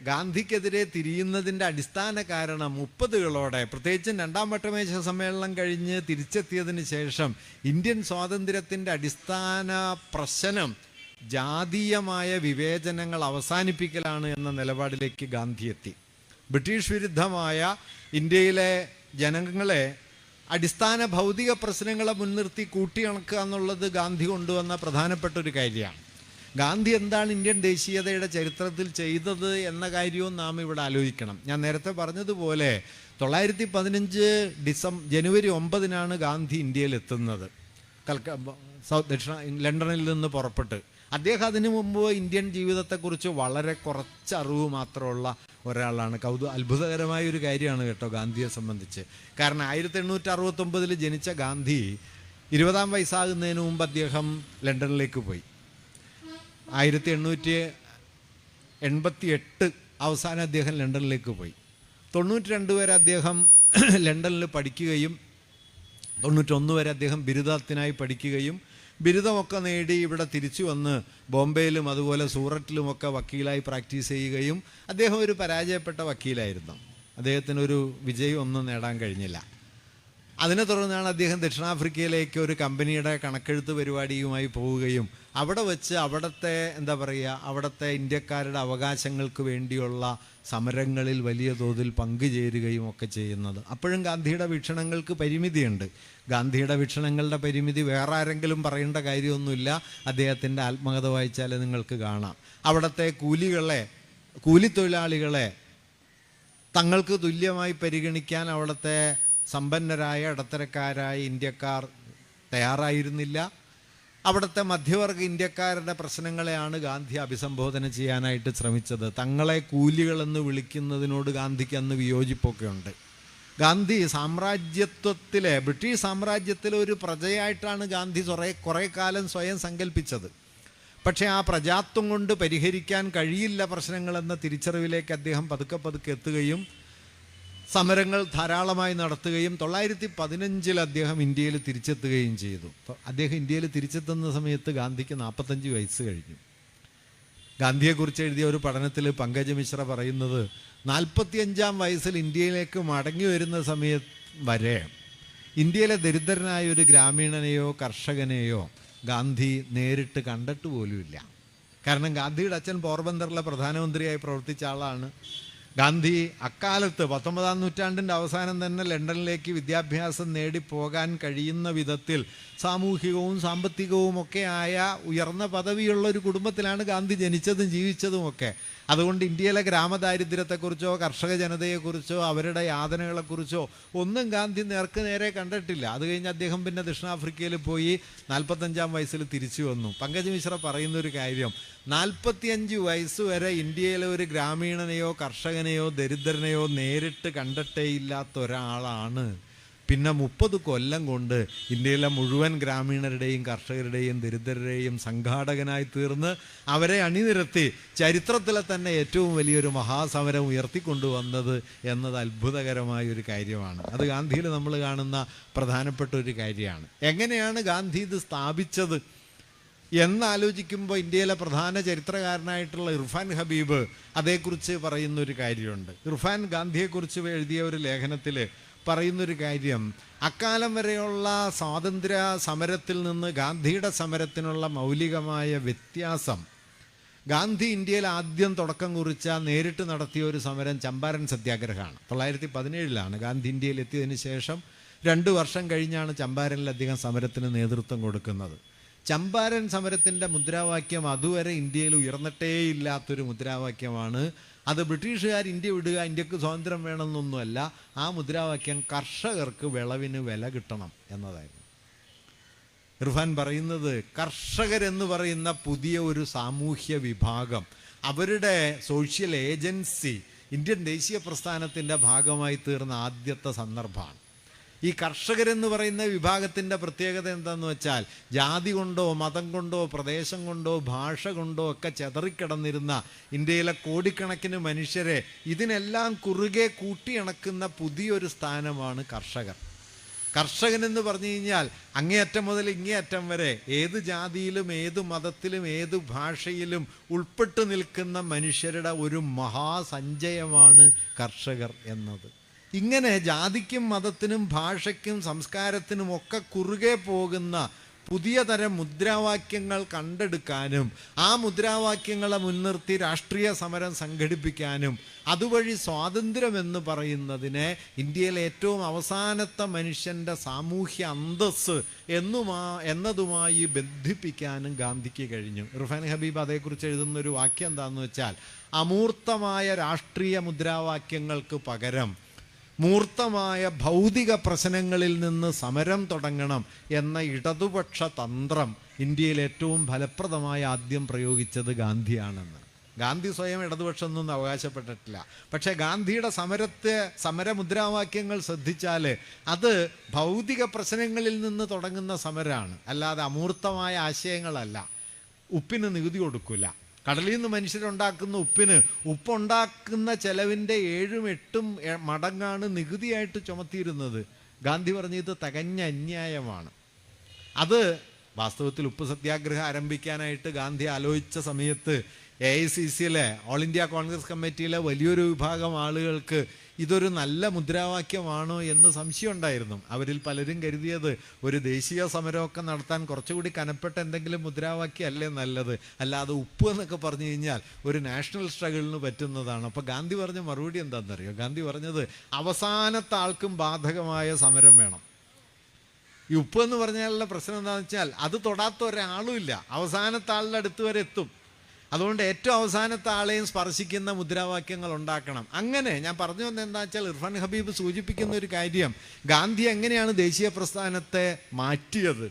ഗാന്ധിക്കെതിരെ തിരിയുന്നതിൻ്റെ അടിസ്ഥാന കാരണം 30കളോടെ, പ്രത്യേകിച്ചും 2ാം വട്ടമേശ സമ്മേളനം കഴിഞ്ഞ് തിരിച്ചെത്തിയതിന് ശേഷം ഇന്ത്യൻ സ്വാതന്ത്ര്യത്തിൻ്റെ അടിസ്ഥാന പ്രശ്നം ജാതീയമായ വിവേചനങ്ങൾ അവസാനിപ്പിക്കലാണ് എന്ന നിലപാടിലേക്ക് ഗാന്ധി എത്തി. ബ്രിട്ടീഷ് വിരുദ്ധമായ ഇന്ത്യയിലെ ജനങ്ങളെ അടിസ്ഥാന ഭൗതിക പ്രശ്നങ്ങളെ മുൻനിർത്തി കൂട്ടിയിണക്കുക എന്നുള്ളത് ഗാന്ധി കൊണ്ടുവന്ന പ്രധാനപ്പെട്ട ഒരു കാര്യമാണ്. ഗാന്ധി എന്താണ് ഇന്ത്യൻ ദേശീയതയുടെ ചരിത്രത്തിൽ ചെയ്തത് എന്ന കാര്യവും നാം ഇവിടെ ആലോചിക്കണം. ഞാൻ നേരത്തെ പറഞ്ഞതുപോലെ 1915 ജനുവരി 9 ഗാന്ധി ഇന്ത്യയിൽ എത്തുന്നത്. ലണ്ടനിൽ നിന്ന് പുറപ്പെട്ട് അദ്ദേഹം അതിനു മുമ്പ് ഇന്ത്യൻ ജീവിതത്തെക്കുറിച്ച് വളരെ കുറച്ച് അറിവ് മാത്രമുള്ള ഒരാളാണ്. അത്ഭുതകരമായ ഒരു കാര്യമാണ് കേട്ടോ ഗാന്ധിയെ സംബന്ധിച്ച്. കാരണം 1869 ജനിച്ച ഗാന്ധി 20ാം വയസ്സാകുന്നതിന് മുമ്പ് അദ്ദേഹം ലണ്ടനിലേക്ക് പോയി. 1888 അവസാനം അദ്ദേഹം ലണ്ടനിലേക്ക് പോയി. 92 വരെ അദ്ദേഹം ലണ്ടനിൽ പഠിക്കുകയും 91 വരെ അദ്ദേഹം ബിരുദത്തിനായി പഠിക്കുകയും ബിരുദമൊക്കെ നേടി ഇവിടെ തിരിച്ചു വന്ന് ബോംബെയിലും അതുപോലെ സൂററ്റിലുമൊക്കെ വക്കീലായി പ്രാക്ടീസ് ചെയ്യുകയും അദ്ദേഹം ഒരു പരാജയപ്പെട്ട വക്കീലായിരുന്നു. അദ്ദേഹത്തിനൊരു വിജയമൊന്നും നേടാൻ കഴിഞ്ഞില്ല. അതിനെ തുടർന്നാണ് അദ്ദേഹം ദക്ഷിണാഫ്രിക്കയിലേക്ക് ഒരു കമ്പനിയുടെ കണക്കെഴുത്ത് പരിപാടിയുമായി പോവുകയും അവിടെ വെച്ച് അവിടുത്തെ ഇന്ത്യക്കാരുടെ അവകാശങ്ങൾക്ക് വേണ്ടിയുള്ള സമരങ്ങളിൽ വലിയ തോതിൽ പങ്കുചേരുകയും ഒക്കെ ചെയ്യുന്നത്. അപ്പോഴും ഗാന്ധിയുടെ വീക്ഷണങ്ങൾക്ക് പരിമിതിയുണ്ട്. ഗാന്ധിയുടെ വീക്ഷണങ്ങളുടെ പരിമിതി വേറെ ആരെങ്കിലും പറയേണ്ട കാര്യമൊന്നുമില്ല. അദ്ദേഹത്തിൻ്റെ ആത്മകഥ വായിച്ചാൽ നിങ്ങൾക്ക് കാണാം. അവിടുത്തെ കൂലിത്തൊഴിലാളികളെ തങ്ങൾക്ക് തുല്യമായി പരിഗണിക്കാൻ അവിടുത്തെ സമ്പന്നരായ ഇടത്തരക്കാരായ ഇന്ത്യക്കാർ തയ്യാറായിരുന്നില്ല. അവിടുത്തെ മധ്യവർഗ ഇന്ത്യക്കാരുടെ പ്രശ്നങ്ങളെയാണ് ഗാന്ധി അഭിസംബോധന ചെയ്യാനായിട്ട് ശ്രമിച്ചത്. തങ്ങളെ കൂലികളെന്ന് വിളിക്കുന്നതിനോട് ഗാന്ധിക്ക് അന്ന് വിയോജിപ്പൊക്കെ ഉണ്ട്. ഗാന്ധി ബ്രിട്ടീഷ് സാമ്രാജ്യത്തിലെ ഒരു പ്രജയായിട്ടാണ് ഗാന്ധി കുറേ കാലം സ്വയം സങ്കല്പിച്ചത്. പക്ഷേ ആ പ്രജാത്വം കൊണ്ട് പരിഹരിക്കാൻ കഴിയില്ല പ്രശ്നങ്ങളെന്ന തിരിച്ചറിവിലേക്ക് അദ്ദേഹം പതുക്കെ എത്തുകയും സമരങ്ങൾ ധാരാളമായി നടത്തുകയും 1915 അദ്ദേഹം ഇന്ത്യയിൽ തിരിച്ചെത്തുകയും ചെയ്തു. അദ്ദേഹം ഇന്ത്യയിൽ തിരിച്ചെത്തുന്ന സമയത്ത് ഗാന്ധിക്ക് 45 വയസ്സ് കഴിഞ്ഞു. ഗാന്ധിയെക്കുറിച്ച് എഴുതിയ ഒരു പഠനത്തിൽ പങ്കജ മിശ്ര പറയുന്നത് 45ാം വയസ്സിൽ ഇന്ത്യയിലേക്ക് മടങ്ങി വരുന്ന സമയത്ത് വരെ ഇന്ത്യയിലെ ദരിദ്രനായ ഒരു ഗ്രാമീണനെയോ കർഷകനെയോ ഗാന്ധി നേരിട്ട് കണ്ടിട്ട് പോലുമില്ല. കാരണം ഗാന്ധിയുടെ അച്ഛൻ പോർബന്തറിലെ പ്രധാനമന്ത്രിയായി പ്രവർത്തിച്ച ആളാണ്. ഗാന്ധി അക്കാലത്ത് 19ാം നൂറ്റാണ്ടിൻ്റെ അവസാനം തന്നെ ലണ്ടനിലേക്ക് വിദ്യാഭ്യാസം നേടിപ്പോകാൻ കഴിയുന്ന വിധത്തിൽ സാമൂഹികവും സാമ്പത്തികവും ഒക്കെ ആയ ഉയർന്ന പദവിയുള്ള ഒരു കുടുംബത്തിലാണ് ഗാന്ധി ജനിച്ചതും ജീവിച്ചതുമൊക്കെ. അതുകൊണ്ട് ഇന്ത്യയിലെ ഗ്രാമദാരിദ്ര്യത്തെക്കുറിച്ചോ കർഷക ജനതയെക്കുറിച്ചോ അവരുടെ യാതനകളെക്കുറിച്ചോ ഒന്നും ഗാന്ധി നേരെ കണ്ടിട്ടില്ല. അത് കഴിഞ്ഞ് അദ്ദേഹം പിന്നെ ദക്ഷിണാഫ്രിക്കയിൽ പോയി 45-ാം വയസ്സിൽ തിരിച്ചു വന്നു. പങ്കജ് മിശ്ര പറയുന്നൊരു കാര്യം, 45 വയസ്സ് വരെ ഇന്ത്യയിലെ ഒരു ഗ്രാമീണനെയോ കർഷകനെയോ ദരിദ്രനെയോ നേരിട്ട് കണ്ടിട്ടേ ഇല്ലാത്ത ഒരാളാണ് പിന്നെ 30 കൊല്ലം കൊണ്ട് ഇന്ത്യയിലെ മുഴുവൻ ഗ്രാമീണരുടെയും കർഷകരുടെയും ദരിദ്രരുടെയും സംഘാടകനായി തീർന്ന് അവരെ അണിനിരത്തി ചരിത്രത്തിലെ തന്നെ ഏറ്റവും വലിയൊരു മഹാസമരം ഉയർത്തിക്കൊണ്ടുവന്നത് എന്നത് അത്ഭുതകരമായ ഒരു കാര്യമാണ്. അത് ഗാന്ധിയിൽ നമ്മൾ കാണുന്ന പ്രധാനപ്പെട്ട ഒരു കാര്യമാണ്. എങ്ങനെയാണ് ഗാന്ധി ഇത് സ്ഥാപിച്ചത് എന്നാലോചിക്കുമ്പോൾ ഇന്ത്യയിലെ പ്രധാന ചരിത്രകാരനായിട്ടുള്ള ഇർഫാൻ ഹബീബ് അതേക്കുറിച്ച് പറയുന്നൊരു കാര്യമുണ്ട്. ഇർഫാൻ ഗാന്ധിയെക്കുറിച്ച് എഴുതിയ ഒരു ലേഖനത്തിൽ പറയുന്നൊരു കാര്യം, അക്കാലം വരെയുള്ള സ്വാതന്ത്ര്യ സമരത്തിൽ നിന്ന് ഗാന്ധിയുടെ സമരത്തിനുള്ള മൗലികമായ വ്യത്യാസം, ഗാന്ധി ഇന്ത്യയിൽ ആദ്യം തുടക്കം കുറിച്ച നേരിട്ട് നടത്തിയ ഒരു സമരം ചമ്പാരൻ സത്യാഗ്രഹമാണ്. 1917 ഗാന്ധി ഇന്ത്യയിൽ എത്തിയതിന് ശേഷം 2 വർഷം കഴിഞ്ഞാണ് ചമ്പാരനിൽ അദ്ദേഹം സമരത്തിന് നേതൃത്വം കൊടുക്കുന്നത്. ചമ്പാരൻ സമരത്തിൻ്റെ മുദ്രാവാക്യം അതുവരെ ഇന്ത്യയിൽ ഉയർന്നിട്ടേയില്ലാത്തൊരു മുദ്രാവാക്യമാണ്. അത് ബ്രിട്ടീഷുകാർ ഇന്ത്യ വിടുക, ഇന്ത്യക്ക് സ്വാതന്ത്ര്യം വേണമെന്നൊന്നുമല്ല. ആ മുദ്രാവാക്യം കർഷകർക്ക് വിളവിന് വില കിട്ടണം എന്നതായിരുന്നു. ഇർഫാൻ പറയുന്നത്, കർഷകരെന്ന് പറയുന്ന പുതിയ ഒരു സാമൂഹ്യ വിഭാഗം, അവരുടെ സോഷ്യൽ ഏജൻസി ഇന്ത്യൻ ദേശീയ പ്രസ്ഥാനത്തിൻ്റെ ഭാഗമായി തീർന്ന ആദ്യത്തെ സന്ദർഭമാണ്. ഈ കർഷകരെന്ന് പറയുന്ന വിഭാഗത്തിൻ്റെ പ്രത്യേകത എന്താണെന്ന് വെച്ചാൽ, ജാതി കൊണ്ടോ മതം കൊണ്ടോ പ്രദേശം കൊണ്ടോ ഭാഷ കൊണ്ടോ ഒക്കെ ചെതറിക്കിടന്നിരുന്ന ഇന്ത്യയിലെ കോടിക്കണക്കിന് മനുഷ്യരെ ഇതിനെല്ലാം കുറുകെ കൂട്ടിയിണക്കുന്ന പുതിയൊരു സ്ഥാനമാണ് കർഷകർ. കർഷകനെന്ന് പറഞ്ഞു കഴിഞ്ഞാൽ അങ്ങേയറ്റം മുതൽ ഇങ്ങേയറ്റം വരെ ഏത് ജാതിയിലും ഏത് മതത്തിലും ഏത് ഭാഷയിലും ഉൾപ്പെട്ടു നിൽക്കുന്ന മനുഷ്യരുടെ ഒരു മഹാസഞ്ചയമാണ് കർഷകർ എന്നത്. ഇങ്ങനെ ജാതിക്കും മതത്തിനും ഭാഷയ്ക്കും സംസ്കാരത്തിനും ഒക്കെ കുറുകെ പോകുന്ന പുതിയ തരം മുദ്രാവാക്യങ്ങൾ കണ്ടെടുക്കാനും ആ മുദ്രാവാക്യങ്ങളെ മുൻനിർത്തി രാഷ്ട്രീയ സമരം സംഘടിപ്പിക്കാനും അതുവഴി സ്വാതന്ത്ര്യമെന്ന് പറയുന്നതിനെ ഇന്ത്യയിലെ ഏറ്റവും അവസാനത്തെ മനുഷ്യൻ്റെ സാമൂഹ്യ അന്തസ്സ് എന്നതുമായി ബന്ധിപ്പിക്കാനും ഗാന്ധിക്ക് കഴിഞ്ഞു. ഇർഫാൻ ഹബീബ് അതേക്കുറിച്ച് എഴുതുന്നൊരു വാക്യം എന്താണെന്ന് വെച്ചാൽ, അമൂർത്തമായ രാഷ്ട്രീയ മുദ്രാവാക്യങ്ങൾക്ക് പകരം മൂർത്തമായ ഭൗതിക പ്രശ്നങ്ങളിൽ നിന്ന് സമരം തുടങ്ങണം എന്ന ഇടതുപക്ഷ തന്ത്രം ഇന്ത്യയിൽ ഏറ്റവും ഫലപ്രദമായി ആദ്യം പ്രയോഗിച്ചത് ഗാന്ധിയാണെന്ന്. ഗാന്ധി സ്വയം ഇടതുപക്ഷമൊന്നും അവകാശപ്പെട്ടിട്ടില്ല. പക്ഷേ ഗാന്ധിയുടെ സമരമുദ്രാവാക്യങ്ങൾ ശ്രദ്ധിച്ചാൽ അത് ഭൗതിക പ്രശ്നങ്ങളിൽ നിന്ന് തുടങ്ങുന്ന സമരമാണ്, അല്ലാതെ അമൂർത്തമായ ആശയങ്ങളല്ല. ഉപ്പിന് നികുതി കൊടുക്കില്ല. കടലിൽ നിന്ന് മനുഷ്യരുണ്ടാക്കുന്ന ഉപ്പുണ്ടാക്കുന്ന ചെലവിൻ്റെ 7-8 മടങ്ങാണ് നികുതിയായിട്ട് ചുമത്തിയിരുന്നത്. ഗാന്ധി പറഞ്ഞത് തികഞ്ഞ അന്യായമാണ്. അത് വാസ്തവത്തിൽ ഉപ്പ് സത്യാഗ്രഹം ആരംഭിക്കാനായിട്ട് ഗാന്ധി ആലോചിച്ച സമയത്ത് AICCയിലെ ഓൾ ഇന്ത്യ കോൺഗ്രസ് കമ്മിറ്റിയിലെ വലിയൊരു വിഭാഗം ആളുകൾക്ക് ഇതൊരു നല്ല മുദ്രാവാക്യമാണോ എന്ന് സംശയം ഉണ്ടായിരുന്നു. അവരിൽ പലരും കരുതിയത് ഒരു ദേശീയ സമരമൊക്കെ നടത്താൻ കുറച്ചുകൂടി കനപ്പെട്ട എന്തെങ്കിലും മുദ്രാവാക്യം അല്ലേ നല്ലത്, അല്ലാതെ ഉപ്പ് എന്നൊക്കെ പറഞ്ഞു കഴിഞ്ഞാൽ ഒരു നാഷണൽ സ്ട്രഗിളിന് പറ്റുന്നതാണ്. അപ്പോൾ ഗാന്ധി പറഞ്ഞ മറുപടി എന്താണെന്നറിയോ? ഗാന്ധി പറഞ്ഞത്, അവസാനത്തെ ആൾക്കും ബാധകമായ സമരം വേണം. ഈ ഉപ്പ് എന്ന് പറഞ്ഞാലുള്ള പ്രശ്നം എന്താണെന്ന് വെച്ചാൽ, അത് തൊടാത്ത ഒരാളും ഇല്ല, അവസാനത്തെ ആളുടെ അടുത്ത് വരെ എത്തും. അതുകൊണ്ട് ഏറ്റവും അവസാനത്തെ ആളെയും സ്പർശിക്കുന്ന മുദ്രാവാക്യങ്ങൾ ഉണ്ടാക്കണം. അങ്ങനെ ഞാൻ പറഞ്ഞു വന്നത് എന്താ വെച്ചാൽ, ഇർഫാൻ ഹബീബ് സൂചിപ്പിക്കുന്ന ഒരു കാര്യം, ഗാന്ധി എങ്ങനെയാണ് ദേശീയ പ്രസ്ഥാനത്തെ മാറ്റിയത്.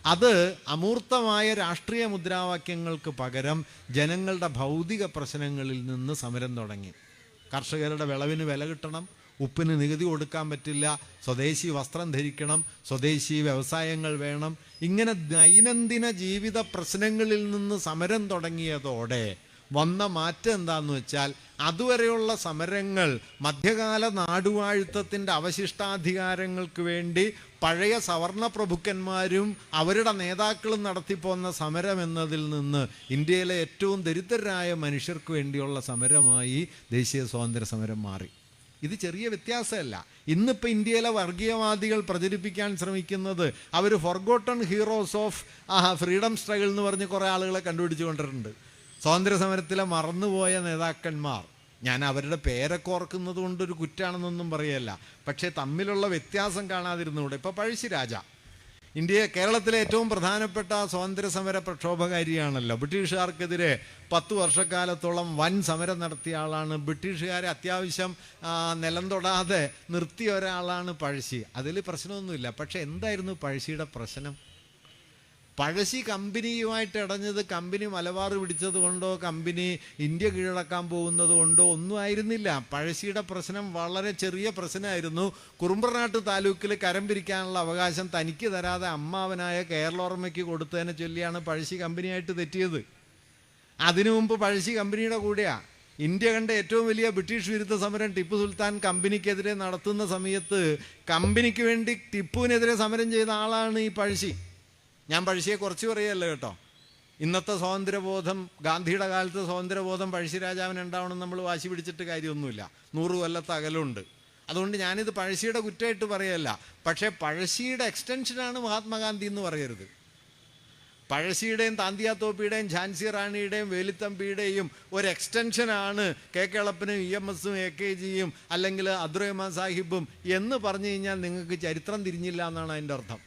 അത് അമൂർത്തമായ രാഷ്ട്രീയ മുദ്രാവാക്യങ്ങൾക്ക് പകരം ജനങ്ങളുടെ ഭൗതിക പ്രശ്നങ്ങളിൽ നിന്ന് സമരം തുടങ്ങി. കർഷകരുടെ വിളവിന് വില കിട്ടണം, ഉപ്പിന് നികുതി കൊടുക്കാൻ പറ്റില്ല, സ്വദേശി വസ്ത്രം ധരിക്കണം, സ്വദേശി വ്യവസായങ്ങൾ വേണം. ഇങ്ങനെ ദൈനംദിന ജീവിത പ്രശ്നങ്ങളിൽ നിന്ന് സമരം തുടങ്ങിയതോടെ വന്ന മാറ്റം എന്താണെന്ന് വെച്ചാൽ, അതുവരെയുള്ള സമരങ്ങൾ മധ്യകാല നാടുവാഴുത്തത്തിൻ്റെ അവശിഷ്ടാധികാരങ്ങൾക്ക് വേണ്ടി പഴയ സവർണ പ്രഭുക്കന്മാരും അവരുടെ നേതാക്കളും നടത്തിപ്പോന്ന സമരം എന്നതിൽ നിന്ന് ഇന്ത്യയിലെ ഏറ്റവും ദരിദ്രരായ മനുഷ്യർക്ക് വേണ്ടിയുള്ള സമരമായി ദേശീയ സ്വാതന്ത്ര്യ സമരം മാറി. ഇത് ചെറിയ വ്യത്യാസമല്ല. ഇന്നിപ്പോൾ ഇന്ത്യയിലെ വർഗീയവാദികൾ പ്രചരിപ്പിക്കാൻ ശ്രമിക്കുന്നത് അവർ forgotten heroes of freedom struggle എന്ന് പറഞ്ഞ് കുറേ ആളുകളെ കണ്ടുപിടിച്ചു കൊണ്ടിട്ടുണ്ട്. സ്വാതന്ത്ര്യ സമരത്തിലെ മറന്നുപോയ നേതാക്കന്മാർ. ഞാൻ അവരുടെ പേരൊക്കെ ഓർക്കുന്നത് കൊണ്ടൊരു കുറ്റാണെന്നൊന്നും പറയല്ല, പക്ഷേ തമ്മിലുള്ള വ്യത്യാസം കാണാതിരുന്നുകൂടെ. ഇപ്പോൾ പഴശ്ശിരാജ കേരളത്തിലെ ഏറ്റവും പ്രധാനപ്പെട്ട സ്വാതന്ത്ര്യ സമര പ്രക്ഷോഭകാരിയാണല്ലോ. ബ്രിട്ടീഷുകാർക്കെതിരെ 10 വർഷക്കാലത്തോളം വൻ സമരം നടത്തിയ ആളാണ്. ബ്രിട്ടീഷുകാരെ അത്യാവശ്യം നിലം തൊടാതെ നിർത്തിയ ഒരാളാണ് പഴശ്ശി. അതിൽ പ്രശ്നമൊന്നുമില്ല. പക്ഷെ എന്തായിരുന്നു പഴശ്ശിയുടെ പ്രശ്നം? പഴശ്ശി കമ്പനിയുമായിട്ട് ഇടഞ്ഞത് കമ്പനി മലബാർ പിടിച്ചത് കൊണ്ടോ കമ്പനി ഇന്ത്യ കീഴടക്കാൻ പോകുന്നത് കൊണ്ടോ ഒന്നും ആയിരുന്നില്ല. പഴശ്ശിയുടെ പ്രശ്നം വളരെ ചെറിയ പ്രശ്നമായിരുന്നു. കുറുമ്പ്രനാട്ട് താലൂക്കിൽ കരം പിരിക്കാനുള്ള അവകാശം തനിക്ക് തരാതെ അമ്മാവനായ കേരളോർമ്മയ്ക്ക് കൊടുത്തതിനെ ചൊല്ലിയാണ് പഴശ്ശി കമ്പനിയായിട്ട് തെറ്റിയത്. അതിനു മുമ്പ് പഴശ്ശി കമ്പനിയുടെ കൂടെയാണ്. ഇന്ത്യ കണ്ട ഏറ്റവും വലിയ ബ്രിട്ടീഷ് വിരുദ്ധ സമരം ടിപ്പു സുൽത്താൻ കമ്പനിക്കെതിരെ നടത്തുന്ന സമയത്ത് കമ്പനിക്ക് വേണ്ടി ടിപ്പുവിനെതിരെ സമരം ചെയ്ത ആളാണ് ഈ പഴശ്ശി. ഞാൻ പഴശ്ശിയെ കുറച്ച് പറയുകയല്ല കേട്ടോ. ഇന്നത്തെ സ്വാതന്ത്ര്യബോധം, ഗാന്ധിയുടെ കാലത്ത് സ്വാതന്ത്ര്യബോധം പഴശ്ശി രാജാവിന് ഉണ്ടാവണം നമ്മൾ വാശി പിടിച്ചിട്ട് കാര്യമൊന്നുമില്ല. 100 കൊല്ലത്തെ അകലുണ്ട്. അതുകൊണ്ട് ഞാനിത് പഴശ്ശിയുടെ കുറ്റമായിട്ട് പറയല്ല. പക്ഷേ പഴശ്ശിയുടെ എക്സ്റ്റൻഷനാണ് മഹാത്മാഗാന്ധി എന്ന് പറയരുത്. പഴശ്ശിയുടെയും താന്തിയാത്തോപ്പിയുടെയും ഝാൻസി റാണിയുടെയും വേലുത്തമ്പിയുടെയും ഒരു എക്സ്റ്റൻഷനാണ് കേളപ്പനും EMS AKGയും അല്ലെങ്കിൽ അബ്ദുറഹ്മാൻ സാഹിബും എന്ന് പറഞ്ഞു കഴിഞ്ഞാൽ നിങ്ങൾക്ക് ചരിത്രം തിരിഞ്ഞില്ല എന്നാണ് അതിൻ്റെ അർത്ഥം.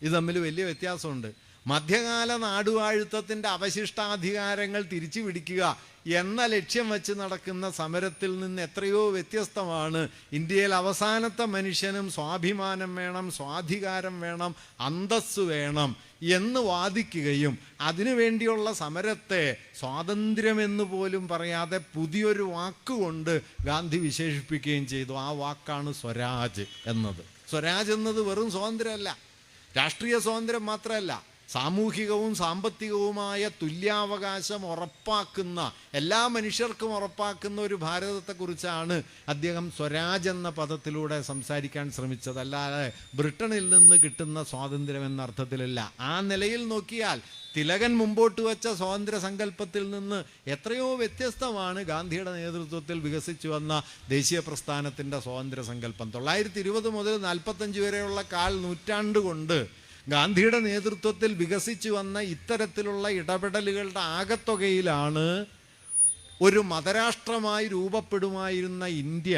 ഇത് തമ്മിൽ വലിയ വ്യത്യാസമുണ്ട്. മധ്യകാല നാടുവാഴുത്തത്തിൻ്റെ അവശിഷ്ടാധികാരങ്ങൾ തിരിച്ചു പിടിക്കുക എന്ന ലക്ഷ്യം വെച്ച് നടക്കുന്ന സമരത്തിൽ നിന്ന് എത്രയോ വ്യത്യസ്തമാണ് ഇന്ത്യയിൽ അവസാനത്തെ മനുഷ്യനും സ്വാഭിമാനം വേണം, സ്വാധികാരം വേണം, അന്തസ്സ് വേണം എന്ന് വാദിക്കുകയും അതിനുവേണ്ടിയുള്ള സമരത്തെ സ്വാതന്ത്ര്യമെന്ന് പോലും പറയാതെ പുതിയൊരു വാക്കുകൊണ്ട് ഗാന്ധി വിശേഷിപ്പിക്കുകയും ചെയ്തു. ആ വാക്കാണ് സ്വരാജ് എന്നത്. സ്വരാജ് എന്നത് വെറും സ്വാതന്ത്ര്യമല്ല, രാഷ്ട്രീയ സ്വാതന്ത്ര്യം മാത്രമല്ല, സാമൂഹികവും സാമ്പത്തികവുമായ തുല്യാവകാശം ഉറപ്പാക്കുന്ന, എല്ലാ മനുഷ്യർക്കും ഉറപ്പാക്കുന്ന ഒരു ഭാരതത്തെക്കുറിച്ചാണ് അദ്ദേഹം സ്വരാജ് എന്ന പദത്തിലൂടെ സംസാരിക്കാൻ ശ്രമിച്ചത്. അല്ലാതെ ബ്രിട്ടനിൽ നിന്ന് കിട്ടുന്ന സ്വാതന്ത്ര്യം എന്ന അർത്ഥത്തിലല്ല. ആ നിലയിൽ നോക്കിയാൽ തിലകൻ മുമ്പോട്ട് വച്ച സ്വാതന്ത്ര്യ സങ്കല്പത്തിൽ നിന്ന് എത്രയോ വ്യത്യസ്തമാണ് ഗാന്ധിയുടെ നേതൃത്വത്തിൽ വികസിച്ചു വന്ന ദേശീയ പ്രസ്ഥാനത്തിൻ്റെ സ്വാതന്ത്ര്യ സങ്കല്പം. 1920 മുതൽ 45 വരെയുള്ള നൂറ്റാണ്ട് കൊണ്ട് ഗാന്ധിയുടെ നേതൃത്വത്തിൽ വികസിച്ചു വന്ന ഇത്തരത്തിലുള്ള ഇടപെടലുകളുടെ ആകത്തുകയിലാണ് ഒരു മതരാഷ്ട്രമായി രൂപപ്പെടുമായിരുന്ന ഇന്ത്യ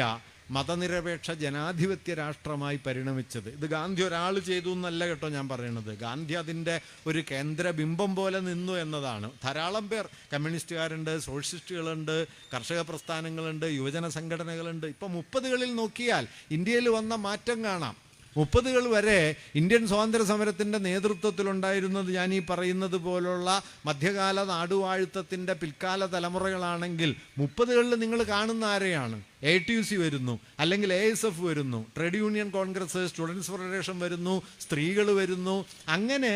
മതനിരപേക്ഷ ജനാധിപത്യ രാഷ്ട്രമായി പരിണമിച്ചത്. ഇത് ഗാന്ധി ഒരാൾ ചെയ്തു എന്നല്ല കേട്ടോ ഞാൻ പറയുന്നത്. ഗാന്ധി അതിൻ്റെ ഒരു കേന്ദ്രബിംബം പോലെ നിന്നു എന്നതാണ്. ധാരാളം പേർ, കമ്മ്യൂണിസ്റ്റുകാരുണ്ട്, സോഷ്യലിസ്റ്റുകളുണ്ട്, കർഷക പ്രസ്ഥാനങ്ങളുണ്ട്, യുവജന സംഘടനകളുണ്ട്. ഇപ്പം 30കളിൽ നോക്കിയാൽ ഇന്ത്യയിൽ വന്ന മാറ്റം കാണാം. 30കൾ വരെ ഇന്ത്യൻ സ്വാതന്ത്ര്യ സമരത്തിൻ്റെ നേതൃത്വത്തിലുണ്ടായിരുന്നത് ഞാൻ ഈ പറയുന്നത് പോലുള്ള മധ്യകാല നാടുവാഴുത്തത്തിൻ്റെ പിൽക്കാല തലമുറകളാണെങ്കിൽ 30കളിൽ നിങ്ങൾ കാണുന്ന ആരെയാണ്? ATUC വരുന്നു, അല്ലെങ്കിൽ ASF വരുന്നു, trade union Congress, students federation വരുന്നു, സ്ത്രീകൾ വരുന്നു, അങ്ങനെ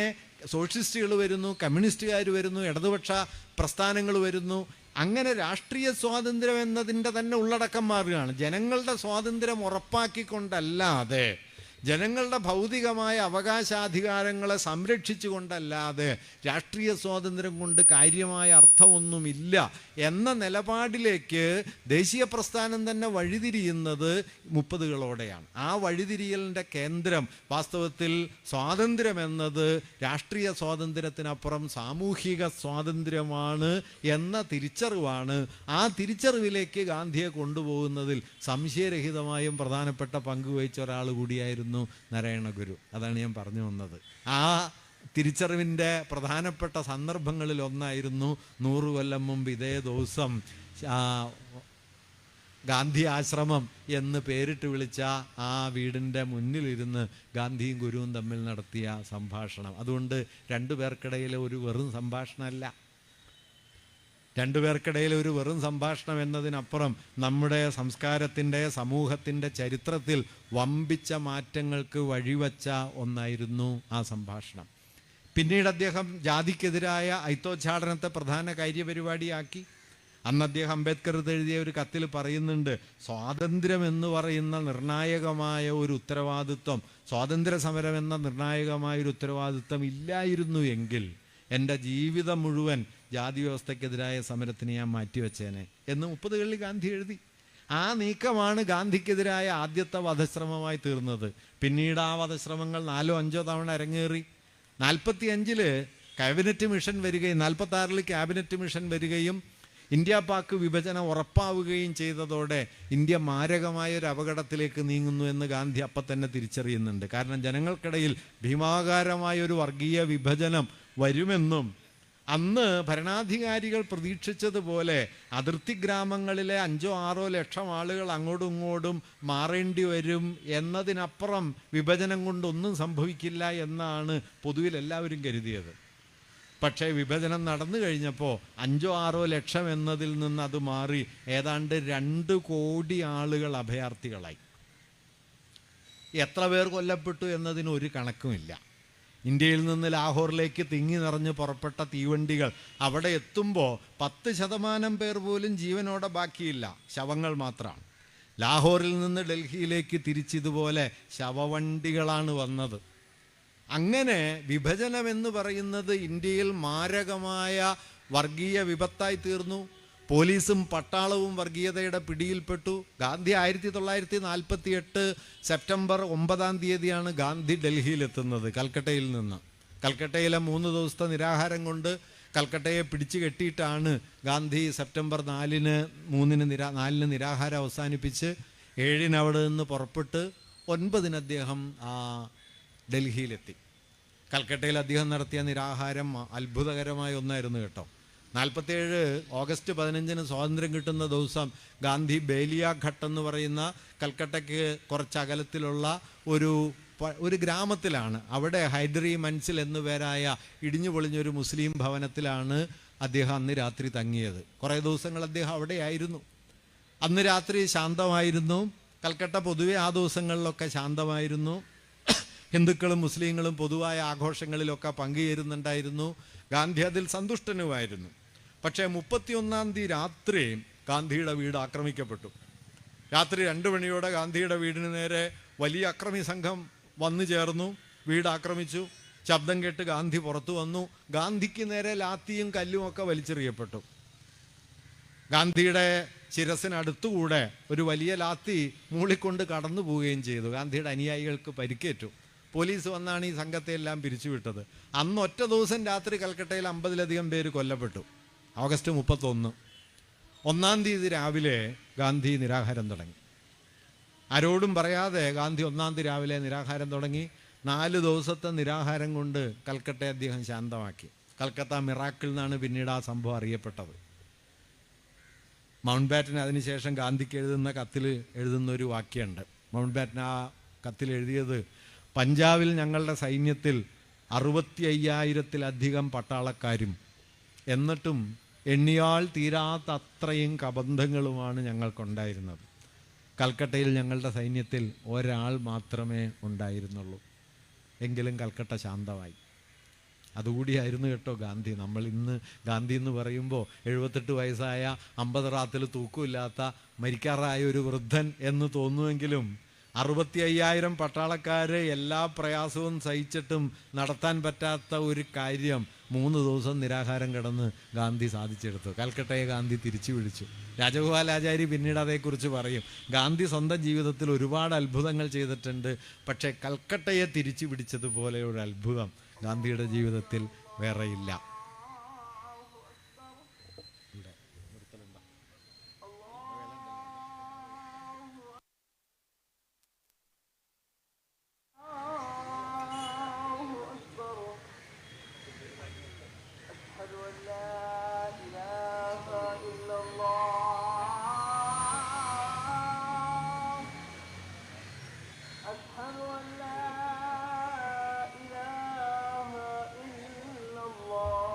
സോഷ്യലിസ്റ്റുകൾ വരുന്നു, കമ്മ്യൂണിസ്റ്റുകാർ വരുന്നു, ഇടതുപക്ഷ പ്രസ്ഥാനങ്ങൾ വരുന്നു. അങ്ങനെ രാഷ്ട്രീയ സ്വാതന്ത്ര്യം എന്നതിൻ്റെ തന്നെ ഉള്ളടക്കം മാറുകയാണ്. ജനങ്ങളുടെ സ്വാതന്ത്ര്യം ഉറപ്പാക്കിക്കൊണ്ടല്ലാതെ, ജനങ്ങളുടെ ഭൗതികമായ അവകാശാധികാരങ്ങളെ സംരക്ഷിച്ചുകൊണ്ടല്ലാതെ രാഷ്ട്രീയ സ്വാതന്ത്ര്യം കൊണ്ട് കാര്യമായ അർത്ഥമൊന്നുമില്ല എന്ന നിലപാടിലേക്ക് ദേശീയ പ്രസ്ഥാനം തന്നെ വഴിതിരിയുന്നത് 30കളോടെയാണ്. ആ വഴിതിരിയലിൻ്റെ കേന്ദ്രം വാസ്തവത്തിൽ സ്വാതന്ത്ര്യം എന്നത് രാഷ്ട്രീയ സ്വാതന്ത്ര്യത്തിനപ്പുറം സാമൂഹിക സ്വാതന്ത്ര്യമാണ് എന്ന തിരിച്ചറിവാണ്. ആ തിരിച്ചറിവിലേക്ക് ഗാന്ധിയെ കൊണ്ടുപോകുന്നതിൽ സംശയരഹിതമായും പ്രധാനപ്പെട്ട പങ്കുവഹിച്ച ഒരാൾ കൂടിയായിരുന്നു നാരായണ ഗുരു. അതാണ് ഞാൻ പറഞ്ഞു വന്നത്. ആ തിരിച്ചറിവിൻ്റെ പ്രധാനപ്പെട്ട സന്ദർഭങ്ങളിൽ ഒന്നായിരുന്നു 100 കൊല്ലം മുമ്പ് ഇതേ ദിവസം ഗാന്ധി ആശ്രമം എന്ന് പേരിട്ട് വിളിച്ച ആ വീടിൻ്റെ മുന്നിലിരുന്ന് ഗാന്ധിയും ഗുരുവും തമ്മിൽ നടത്തിയ സംഭാഷണം. അതുകൊണ്ട് രണ്ടുപേർക്കിടയിൽ ഒരു വെറും സംഭാഷണമല്ല, രണ്ടുപേർക്കിടയിൽ ഒരു വെറും സംഭാഷണം എന്നതിനപ്പുറം നമ്മുടെ സംസ്കാരത്തിൻ്റെ, സമൂഹത്തിൻ്റെ ചരിത്രത്തിൽ വമ്പിച്ച മാറ്റങ്ങൾക്ക് വഴിവെച്ച ഒന്നായിരുന്നു ആ സംഭാഷണം. പിന്നീട് അദ്ദേഹം ജാതിക്കെതിരായ ഐത്തോച്ചാടനത്തെ പ്രധാന കാര്യപരിപാടിയാക്കി. അന്ന് അദ്ദേഹം അംബേദ്കർ എഴുതിയ ഒരു കത്തിൽ പറയുന്നുണ്ട്, സ്വാതന്ത്ര്യം എന്ന് പറയുന്ന നിർണായകമായ ഒരു ഉത്തരവാദിത്വം, സ്വാതന്ത്ര്യ സമരം എന്ന നിർണായകമായൊരു ഉത്തരവാദിത്വം ഇല്ലായിരുന്നു എങ്കിൽ എൻ്റെ ജീവിതം മുഴുവൻ ജാതി വ്യവസ്ഥയ്ക്കെതിരായ സമരത്തിന് ഞാൻ മാറ്റിവെച്ചേനെ എന്ന് 30കളിൽ ഗാന്ധി എഴുതി. ആ നീക്കമാണ് ഗാന്ധിക്കെതിരായ ആദ്യത്തെ വധശ്രമമായി തീർന്നത്. പിന്നീട് ആ വധശ്രമങ്ങൾ 4-5 തവണ അരങ്ങേറി. 45 ക്യാബിനറ്റ് മിഷൻ വരികയും 46 ക്യാബിനറ്റ് മിഷൻ വരികയും ഇന്ത്യ പാക് വിഭജനം ഉറപ്പാവുകയും ചെയ്തതോടെ ഇന്ത്യ മാരകമായൊരു അപകടത്തിലേക്ക് നീങ്ങുന്നു എന്ന് ഗാന്ധി അപ്പം തന്നെ തിരിച്ചറിയുന്നുണ്ട്. കാരണം ജനങ്ങൾക്കിടയിൽ ഭീമാകാരമായൊരു വർഗീയ വിഭജനം വരുമെന്നും അന്ന് ഭരണാധികാരികൾ പ്രതീക്ഷിച്ചതുപോലെ അതിർത്തി ഗ്രാമങ്ങളിലെ 5-6 ലക്ഷം ആളുകൾ അങ്ങോട്ടും ഇങ്ങോട്ടും മാറേണ്ടി വരും എന്നതിനപ്പുറം വിഭജനം കൊണ്ടൊന്നും സംഭവിക്കില്ല എന്നാണ് പൊതുവിൽ എല്ലാവരും കരുതിയത്. പക്ഷേ വിഭജനം നടന്നു കഴിഞ്ഞപ്പോൾ 5-6 ലക്ഷം എന്നതിൽ നിന്ന് അത് മാറി ഏതാണ്ട് 2 കോടി ആളുകൾ അഭയാർത്ഥികളായി. എത്ര പേർ കൊല്ലപ്പെട്ടു എന്നതിന് ഒരു കണക്കുമില്ല. ഇന്ത്യയിൽ നിന്ന് ലാഹോറിലേക്ക് തിങ്ങി നിറഞ്ഞ് പുറപ്പെട്ട തീവണ്ടികൾ അവിടെ എത്തുമ്പോൾ 10% പേർ പോലും ജീവനോടെ ബാക്കിയില്ല, ശവങ്ങൾ മാത്രമാണ്. ലാഹോറിൽ നിന്ന് ഡൽഹിയിലേക്ക് തിരിച്ചിതുപോലെ ശവവണ്ടികളാണ് വന്നത്. അങ്ങനെ വിഭജനമെന്ന് പറയുന്നത് ഇന്ത്യയിൽ മാരകമായ വർഗീയ വിപത്തായി തീർന്നു. പോലീസും പട്ടാളവും വർഗീയതയുടെ പിടിയിൽപ്പെട്ടു. ഗാന്ധി 1948 സെപ്റ്റംബർ 9 ഗാന്ധി ഡൽഹിയിലെത്തുന്നത് കൽക്കട്ടയിൽ നിന്ന്. കൽക്കട്ടയിലെ 3 ദിവസത്തെ നിരാഹാരം കൊണ്ട് കൽക്കട്ടയെ പിടിച്ചു കെട്ടിയിട്ടാണ് ഗാന്ധി സെപ്റ്റംബർ 4 നിരാഹാരം അവസാനിപ്പിച്ച് 7 അവിടെ നിന്ന് പുറപ്പെട്ട് 9 അദ്ദേഹം ഡൽഹിയിലെത്തി. കൽക്കട്ടയിൽ അദ്ദേഹം നടത്തിയ നിരാഹാരം അത്ഭുതകരമായ ഒന്നായിരുന്നു കേട്ടോ. 47 ഓഗസ്റ്റ് 15 സ്വാതന്ത്ര്യം കിട്ടുന്ന ദിവസം ഗാന്ധി ബേലിയ ഘട്ട് എന്ന് പറയുന്ന കൽക്കട്ടയ്ക്ക് കുറച്ച് അകലത്തിലുള്ള ഒരു ഗ്രാമത്തിലാണ്. അവിടെ ഹൈദറി മൻസിൽ എന്നു പേരായ ഇടിഞ്ഞു പൊളിഞ്ഞൊരു മുസ്ലിം ഭവനത്തിലാണ് അദ്ദേഹം അന്ന് രാത്രി തങ്ങിയത്. കുറേ ദിവസങ്ങൾ അദ്ദേഹം അവിടെയായിരുന്നു. അന്ന് രാത്രി ശാന്തമായിരുന്നു. കൽക്കട്ട പൊതുവെ ആ ദിവസങ്ങളിലൊക്കെ ശാന്തമായിരുന്നു. ഹിന്ദുക്കളും മുസ്ലിങ്ങളും പൊതുവായ ആഘോഷങ്ങളിലൊക്കെ പങ്കുചേരുന്നുണ്ടായിരുന്നു. ഗാന്ധി അതിൽ സന്തുഷ്ടനുമായിരുന്നു. പക്ഷേ 31 രാത്രി ഗാന്ധിയുടെ വീട് ആക്രമിക്കപ്പെട്ടു. രാത്രി 2 മണിയോടെ ഗാന്ധിയുടെ വീടിന് നേരെ വലിയ അക്രമി സംഘം വന്നു ചേർന്നു, വീട് ആക്രമിച്ചു. ശബ്ദം കേട്ട് ഗാന്ധി പുറത്തു വന്നു. ഗാന്ധിക്ക് നേരെ ലാത്തിയും കല്ലും ഒക്കെ വലിച്ചെറിയപ്പെട്ടു. ഗാന്ധിയുടെ ശിരസിനടുത്തുകൂടെ ഒരു വലിയ ലാത്തി മൂളിക്കൊണ്ട് കടന്നു പോവുകയും ചെയ്തു. ഗാന്ധിയുടെ അനുയായികൾക്ക് പരിക്കേറ്റു. പോലീസ് വന്നാണ് ഈ സംഘത്തെ എല്ലാം പിരിച്ചുവിട്ടത്. അന്ന് ഒറ്റ ദിവസം രാത്രി കൽക്കട്ടയിൽ 50-ലധികം പേര് കൊല്ലപ്പെട്ടു. ഓഗസ്റ്റ് 31 1 രാവിലെ ഗാന്ധി നിരാഹാരം തുടങ്ങി. ആരോടും പറയാതെ ഗാന്ധി 1 രാവിലെ നിരാഹാരം തുടങ്ങി. 4 ദിവസത്തെ നിരാഹാരം കൊണ്ട് കൽക്കട്ടയെ അദ്ദേഹം ശാന്തമാക്കി. കൽക്കത്ത മിറാക്കിൾ എന്നാണ് പിന്നീട് ആ സംഭവം അറിയപ്പെട്ടത്. മൗണ്ട് ബാറ്റൻ അതിനുശേഷം ഗാന്ധിക്ക് എഴുതുന്ന ഒരു വാക്യമുണ്ട്. മൗണ്ട് ബാറ്റൻ ആ കത്തിൽ എഴുതിയത്, പഞ്ചാബിൽ ഞങ്ങളുടെ സൈന്യത്തിൽ 65,000-ലധികം പട്ടാളക്കാരും എന്നിട്ടും എണ്ണിയാൽ തീരാത്ത അത്രയും കബന്ധങ്ങളുമാണ് ഞങ്ങൾക്കുണ്ടായിരുന്നത്. കൽക്കട്ടയിൽ ഞങ്ങളുടെ സൈന്യത്തിൽ ഒരാൾ മാത്രമേ ഉണ്ടായിരുന്നുള്ളൂ. എങ്കിലും കൽക്കട്ട ശാന്തമായി. അതുകൂടിയായിരുന്നു കേട്ടോ ഗാന്ധി. നമ്മൾ ഇന്ന് ഗാന്ധി എന്ന് പറയുമ്പോൾ 78 വയസ്സായ 50 റാത്തിൽ തൂക്കമില്ലാത്ത മരിക്കാറായ ഒരു വൃദ്ധൻ എന്ന് തോന്നുമെങ്കിലും 65,000 പട്ടാളക്കാര് എല്ലാ പ്രയാസവും സഹിച്ചിട്ടും നടത്താൻ പറ്റാത്ത ഒരു കാര്യം 3 ദിവസം നിരാഹാരം കിടന്ന് ഗാന്ധി സാധിച്ചെടുത്തു. കൽക്കട്ടയെ ഗാന്ധി തിരിച്ചു വിളിച്ചു. രാജഗോപാലാചാരി പിന്നീട് അതേക്കുറിച്ച് പറയും. ഗാന്ധി സ്വന്തം ജീവിതത്തിൽ ഒരുപാട് അത്ഭുതങ്ങൾ ചെയ്തിട്ടുണ്ട്. പക്ഷേ കൽക്കട്ടയെ തിരിച്ചു പിടിച്ചതുപോലെ ഒരു അത്ഭുതം ഗാന്ധിയുടെ ജീവിതത്തിൽ വേറെയില്ല. أشهد أن لا إله إلا الله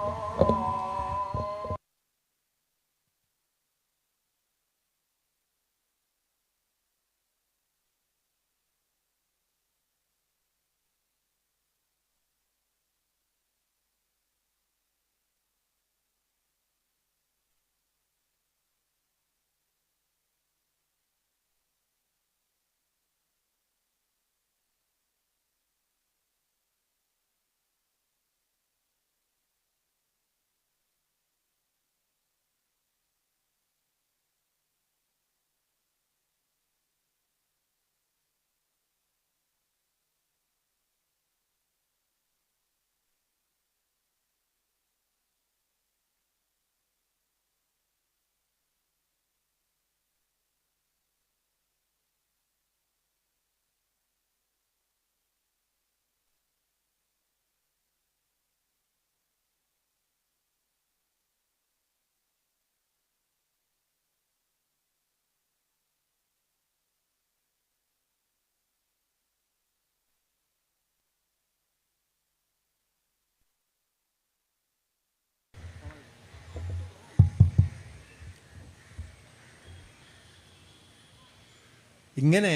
ഇങ്ങനെ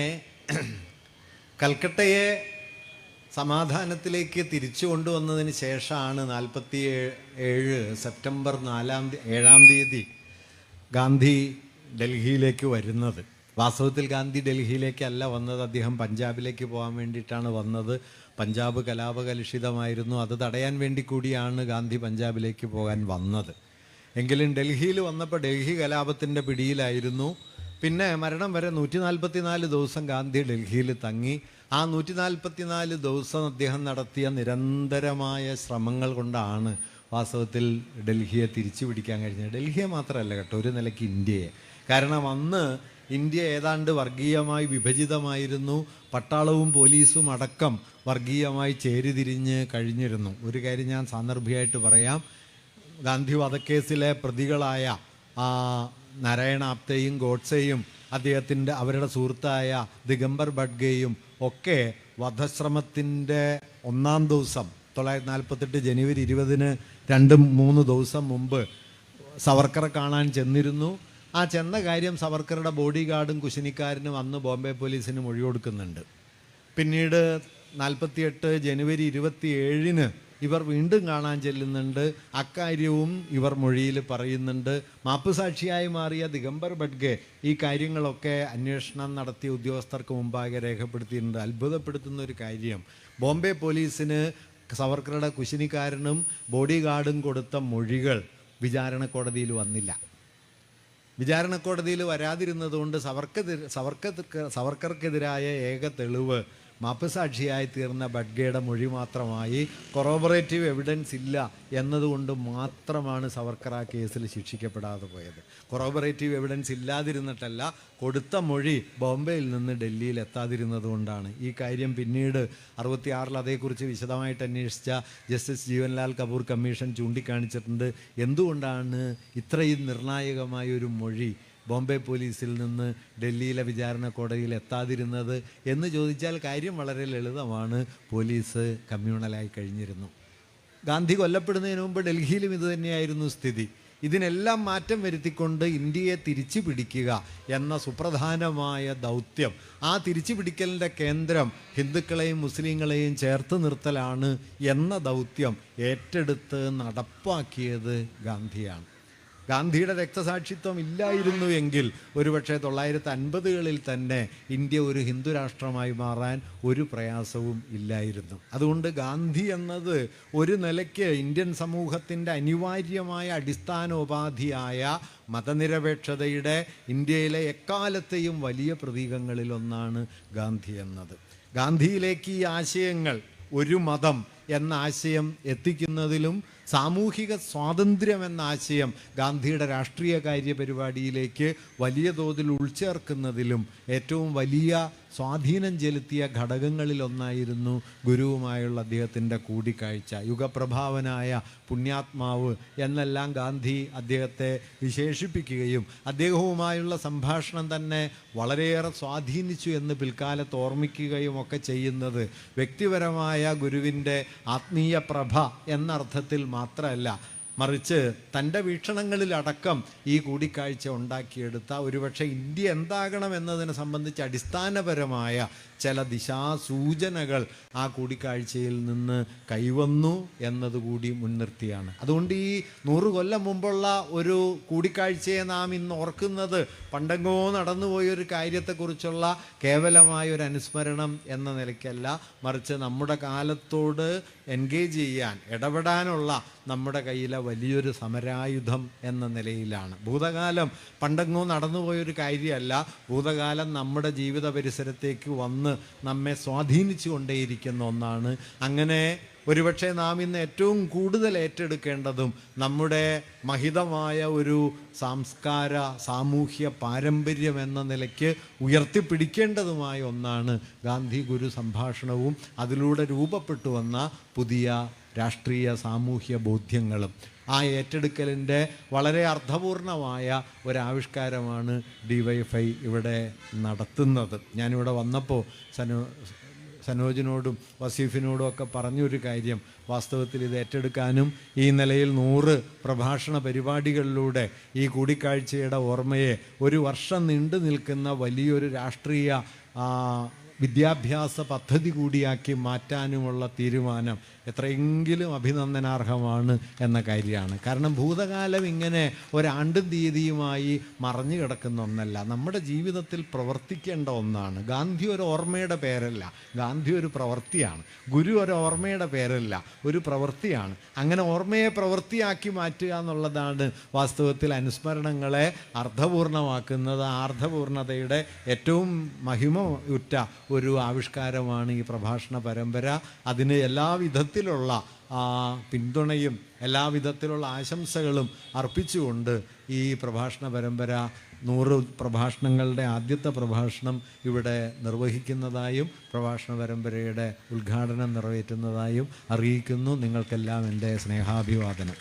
കൽക്കട്ടയെ സമാധാനത്തിലേക്ക് തിരിച്ചു കൊണ്ടുവന്നതിന് ശേഷമാണ് 47 സെപ്റ്റംബർ 7-ാം തീയതി ഗാന്ധി ഡൽഹിയിലേക്ക് വരുന്നത്. വാസ്തവത്തിൽ ഗാന്ധി ഡൽഹിയിലേക്കല്ല വന്നത്, അദ്ദേഹം പഞ്ചാബിലേക്ക് പോകാൻ വേണ്ടിയിട്ടാണ് വന്നത്. പഞ്ചാബ് കലാപകലുഷിതമായിരുന്നു, അത് തടയാൻ വേണ്ടി കൂടിയാണ് ഗാന്ധി പഞ്ചാബിലേക്ക് പോകാൻ വന്നത്. എങ്കിലും ഡൽഹിയിൽ വന്നപ്പോൾ ഡൽഹി കലാപത്തിൻ്റെ പിടിയിലായിരുന്നു. പിന്നെ മരണം വരെ 144 ദിവസം ഗാന്ധി ഡൽഹിയിൽ തങ്ങി. ആ 144 ദിവസം അദ്ദേഹം നടത്തിയ നിരന്തരമായ ശ്രമങ്ങൾ കൊണ്ടാണ് വാസ്തവത്തിൽ ഡൽഹിയെ തിരിച്ചു പിടിക്കാൻ കഴിഞ്ഞത്. ഡൽഹിയെ മാത്രമല്ല കേട്ടോ, ഒരു നിലയ്ക്ക് ഇന്ത്യയെ. കാരണം അന്ന് ഇന്ത്യ ഏതാണ്ട് വർഗീയമായി വിഭജിതമായിരുന്നു. പട്ടാളവും പോലീസും അടക്കം വർഗീയമായി ചേരിതിരിഞ്ഞ് കഴിഞ്ഞിരുന്നു. ഒരു കാര്യം ഞാൻ സാന്ദർഭികമായിട്ട് പറയാം. ഗാന്ധി വധക്കേസിലെ പ്രതികളായ നാരായണ ആപ്തെയും ഗോഡ്സെയും അവരുടെ സുഹൃത്തായ ദിഗംബർ ബഡ്ഗെയും ഒക്കെ വധശ്രമത്തിൻ്റെ 1-ാം ദിവസം 1948 ജനുവരി 20-ന് 2-3 ദിവസം മുമ്പ് സവർക്കറെ കാണാൻ ചെന്നിരുന്നു. ആ ചെന്ന കാര്യം സവർക്കറുടെ ബോഡി ഗാർഡും കുശിനിക്കാരനും അന്ന് ബോംബെ പോലീസിന് മൊഴി കൊടുക്കുന്നുണ്ട്. പിന്നീട് 48 ജനുവരി 27-ന് ഇവർ വീണ്ടും കാണാൻ ചെല്ലുന്നുണ്ട്. അക്കാര്യവും ഇവർ മൊഴിയിൽ പറയുന്നുണ്ട്. മാപ്പുസാക്ഷിയായി മാറിയ ദിഗംബർ ബഡ്ഗെ ഈ കാര്യങ്ങളൊക്കെ അന്വേഷണം നടത്തിയ ഉദ്യോഗസ്ഥർക്ക് മുമ്പാകെ രേഖപ്പെടുത്തിയിട്ടുണ്ട്. അത്ഭുതപ്പെടുത്തുന്ന ഒരു കാര്യം, ബോംബെ പോലീസിന് സവർക്കറുടെ കുശിനിക്കാരനും ബോഡി ഗാർഡും കൊടുത്ത മൊഴികൾ വിചാരണ കോടതിയിൽ വന്നില്ല. വിചാരണ കോടതിയിൽ വരാതിരുന്നതുകൊണ്ട് സവർക്കർക്കെതിരായ ഏക തെളിവ് മാപ്പുസാക്ഷിയായി തീർന്ന ബഡ്ഗയുടെ മൊഴി മാത്രമായി. കൊറോബറേറ്റീവ് എവിഡൻസ് ഇല്ല എന്നതുകൊണ്ട് മാത്രമാണ് സവർക്കർ ആ കേസിൽ ശിക്ഷിക്കപ്പെടാതെ പോയത്. കൊറോബറേറ്റീവ് എവിഡൻസ് ഇല്ലാതിരുന്നിട്ടല്ല, കൊടുത്ത മൊഴി ബോംബെയിൽ നിന്ന് ഡൽഹിയിൽ എത്താതിരുന്നത് കൊണ്ടാണ്. ഈ കാര്യം പിന്നീട് 66-ൽ അതേക്കുറിച്ച് വിശദമായിട്ട് അന്വേഷിച്ച ജസ്റ്റിസ് ജീവൻലാൽ കപൂർ കമ്മീഷൻ ചൂണ്ടിക്കാണിച്ചിട്ടുണ്ട്. എന്തുകൊണ്ടാണ് ഇത്രയും നിർണായകമായ ഒരു മൊഴി ബോംബെ പോലീസിൽ നിന്ന് ഡൽഹിയിലെ വിചാരണ കോടതിയിൽ എത്താതിരുന്നത് എന്ന് ചോദിച്ചാൽ കാര്യം വളരെ ലളിതമാണ്. പോലീസ് കമ്മ്യൂണലായി കഴിഞ്ഞിരുന്നു. ഗാന്ധി കൊല്ലപ്പെടുന്നതിന് മുമ്പ് ഡൽഹിയിലും ഇത് തന്നെയായിരുന്നു സ്ഥിതി. ഇതിനെല്ലാം മാറ്റം വരുത്തിക്കൊണ്ട് ഇന്ത്യയെ തിരിച്ചു പിടിക്കുക എന്ന സുപ്രധാനമായ ദൗത്യം, ആ തിരിച്ചു പിടിക്കലിൻ്റെ കേന്ദ്രം ഹിന്ദുക്കളെയും മുസ്ലിങ്ങളെയും ചേർത്ത് നിർത്തലാണ് എന്ന ദൗത്യം ഏറ്റെടുത്ത് നടപ്പാക്കിയത് ഗാന്ധിയാണ്. ഗാന്ധിയുടെ രക്തസാക്ഷിത്വം ഇല്ലായിരുന്നു എങ്കിൽ ഒരുപക്ഷെ 1950-കളിൽ തന്നെ ഇന്ത്യ ഒരു ഹിന്ദു രാഷ്ട്രമായി മാറാൻ ഒരു പ്രയാസവും ഇല്ലായിരുന്നു. അതുകൊണ്ട് ഗാന്ധി എന്നത് ഒരു നിലയ്ക്ക് ഇന്ത്യൻ സമൂഹത്തിൻ്റെ അനിവാര്യമായ അടിസ്ഥാനോപാധിയായ മതനിരപേക്ഷതയുടെ ഇന്ത്യയിലെ എക്കാലത്തെയും വലിയ പ്രതീകങ്ങളിലൊന്നാണ് ഗാന്ധി എന്നത്. ഗാന്ധിയിലേക്ക് ഈ ആശയങ്ങൾ, ഒരു മതം എന്ന ആശയം എത്തിക്കുന്നതിലും സാമൂഹിക സ്വാതന്ത്ര്യം എന്ന ആശയം ഗാന്ധിയുടെ രാഷ്ട്രീയ കാര്യപരിപാടിയിലേക്ക് വലിയ തോതിൽ ഉൾച്ചേർക്കുന്നതിലും ഏറ്റവും വലിയ സ്വാധീനം ചെലുത്തിയ ഘടകങ്ങളിലൊന്നായിരുന്നു ഗുരുവുമായുള്ള അദ്ദേഹത്തിൻ്റെ കൂടിക്കാഴ്ച. യുഗപ്രഭാവനായ പുണ്യാത്മാവ് എന്നെല്ലാം ഗാന്ധി അദ്ദേഹത്തെ വിശേഷിപ്പിക്കുകയും അദ്ദേഹവുമായുള്ള സംഭാഷണം തന്നെ വളരെയേറെ സ്വാധീനിച്ചു എന്ന് പിൽക്കാലത്ത് ഓർമ്മിക്കുകയും ഒക്കെ ചെയ്യുന്നത് വ്യക്തിപരമായ ഗുരുവിൻ്റെ ആത്മീയ പ്രഭ എന്നർത്ഥത്തിൽ മാത്രമല്ല, മറിച്ച് തൻ്റെ വീക്ഷണങ്ങളിലടക്കം ഈ കൂടിക്കാഴ്ച ഉണ്ടാക്കിയെടുത്ത, ഒരുപക്ഷെ ഇന്ത്യ എന്താകണം എന്നതിനെ സംബന്ധിച്ച് അടിസ്ഥാനപരമായ ചില ദിശാസൂചനകൾ ആ കൂടിക്കാഴ്ചയിൽ നിന്ന് കൈവന്നു എന്നതുകൂടി മുൻനിർത്തിയാണ്. അതുകൊണ്ട് ഈ 100 കൊല്ലം മുമ്പുള്ള ഒരു കൂടിക്കാഴ്ചയെ നാം ഇന്ന് ഓർക്കുന്നത് പണ്ടെങ്ങോ നടന്നുപോയൊരു കാര്യത്തെക്കുറിച്ചുള്ള കേവലമായ ഒരു അനുസ്മരണം എന്ന നിലയ്ക്കല്ല, മറിച്ച് നമ്മുടെ കാലത്തോട് എൻഗേജ് ചെയ്യാൻ, ഇടപെടാനുള്ള നമ്മുടെ കയ്യിലെ വലിയൊരു സമരായുധം എന്ന നിലയിലാണ്. ഭൂതകാലം പണ്ടെങ്ങോ നടന്നുപോയൊരു കാര്യമല്ല, ഭൂതകാലം നമ്മുടെ ജീവിത പരിസരത്തേക്ക് വന്ന് നമ്മെ സ്വാധീനിച്ചു കൊണ്ടേയിരിക്കുന്ന ഒന്നാണ്. അങ്ങനെ ഒരുപക്ഷെ നാം ഇന്ന് ഏറ്റവും കൂടുതൽ ഏറ്റെടുക്കേണ്ടതും നമ്മുടെ മഹിതമായ ഒരു സാംസ്കാര സാമൂഹ്യ പാരമ്പര്യം എന്ന നിലയ്ക്ക് ഉയർത്തിപ്പിടിക്കേണ്ടതുമായ ഒന്നാണ് ഗാന്ധി ഗുരു സംഭാഷണവും അതിലൂടെ രൂപപ്പെട്ടു വന്ന പുതിയ രാഷ്ട്രീയ സാമൂഹ്യ ബോധ്യങ്ങളും. ആ ഏറ്റെടുക്കലിൻ്റെ വളരെ അർത്ഥപൂർണമായ ഒരാവിഷ്കാരമാണ് DYFI ഇവിടെ നടത്തുന്നത്. ഞാനിവിടെ വന്നപ്പോൾ സനോജിനോടും വസീഫിനോടും ഒക്കെ പറഞ്ഞൊരു കാര്യം, വാസ്തവത്തിൽ ഇത് ഏറ്റെടുക്കാനും ഈ നിലയിൽ 100 പ്രഭാഷണ പരിപാടികളിലൂടെ ഈ കൂടിക്കാഴ്ചയുടെ ഓർമ്മയെ ഒരു വർഷം നീണ്ടു നിൽക്കുന്ന വലിയൊരു രാഷ്ട്രീയ വിദ്യാഭ്യാസ പദ്ധതി കൂടിയാക്കി മാറ്റാനുമുള്ള തീരുമാനം എത്രയെങ്കിലും അഭിനന്ദനാർഹമാണ് എന്ന കാര്യമാണ്. കാരണം ഭൂതകാലം ഇങ്ങനെ ഒരാണ്ടും തീയതിയുമായി മറഞ്ഞു കിടക്കുന്ന ഒന്നല്ല, നമ്മുടെ ജീവിതത്തിൽ പ്രവർത്തിക്കേണ്ട ഒന്നാണ്. ഗാന്ധി ഒരു ഓർമ്മയുടെ പേരല്ല, ഗാന്ധി ഒരു പ്രവൃത്തിയാണ്. ഗുരു ഒരു ഓർമ്മയുടെ പേരല്ല, ഒരു പ്രവൃത്തിയാണ്. അങ്ങനെ ഓർമ്മയെ പ്രവൃത്തിയാക്കി മാറ്റുക എന്നുള്ളതാണ് വാസ്തവത്തിൽ അനുസ്മരണങ്ങളെ അർത്ഥപൂർണമാക്കുന്നത്. അർത്ഥപൂർണതയുടെ ഏറ്റവും മഹിമയുറ്റ ഒരു ആവിഷ്കാരമാണ് ഈ പ്രഭാഷണ പരമ്പര. അതിന് എല്ലാവിധത്തിലുള്ള പിന്തുണയും എല്ലാവിധത്തിലുള്ള ആശംസകളും അർപ്പിച്ചുകൊണ്ട് ഈ പ്രഭാഷണ പരമ്പര 100 പ്രഭാഷണങ്ങളുടെ ആദ്യത്തെ പ്രഭാഷണം ഇവിടെ നിർവഹിക്കുന്നതായും പ്രഭാഷണ പരമ്പരയുടെ ഉദ്ഘാടനം നിറവേറ്റുന്നതായും അറിയിക്കുന്നു. നിങ്ങൾക്കെല്ലാം എൻ്റെ സ്നേഹാഭിവാദനം.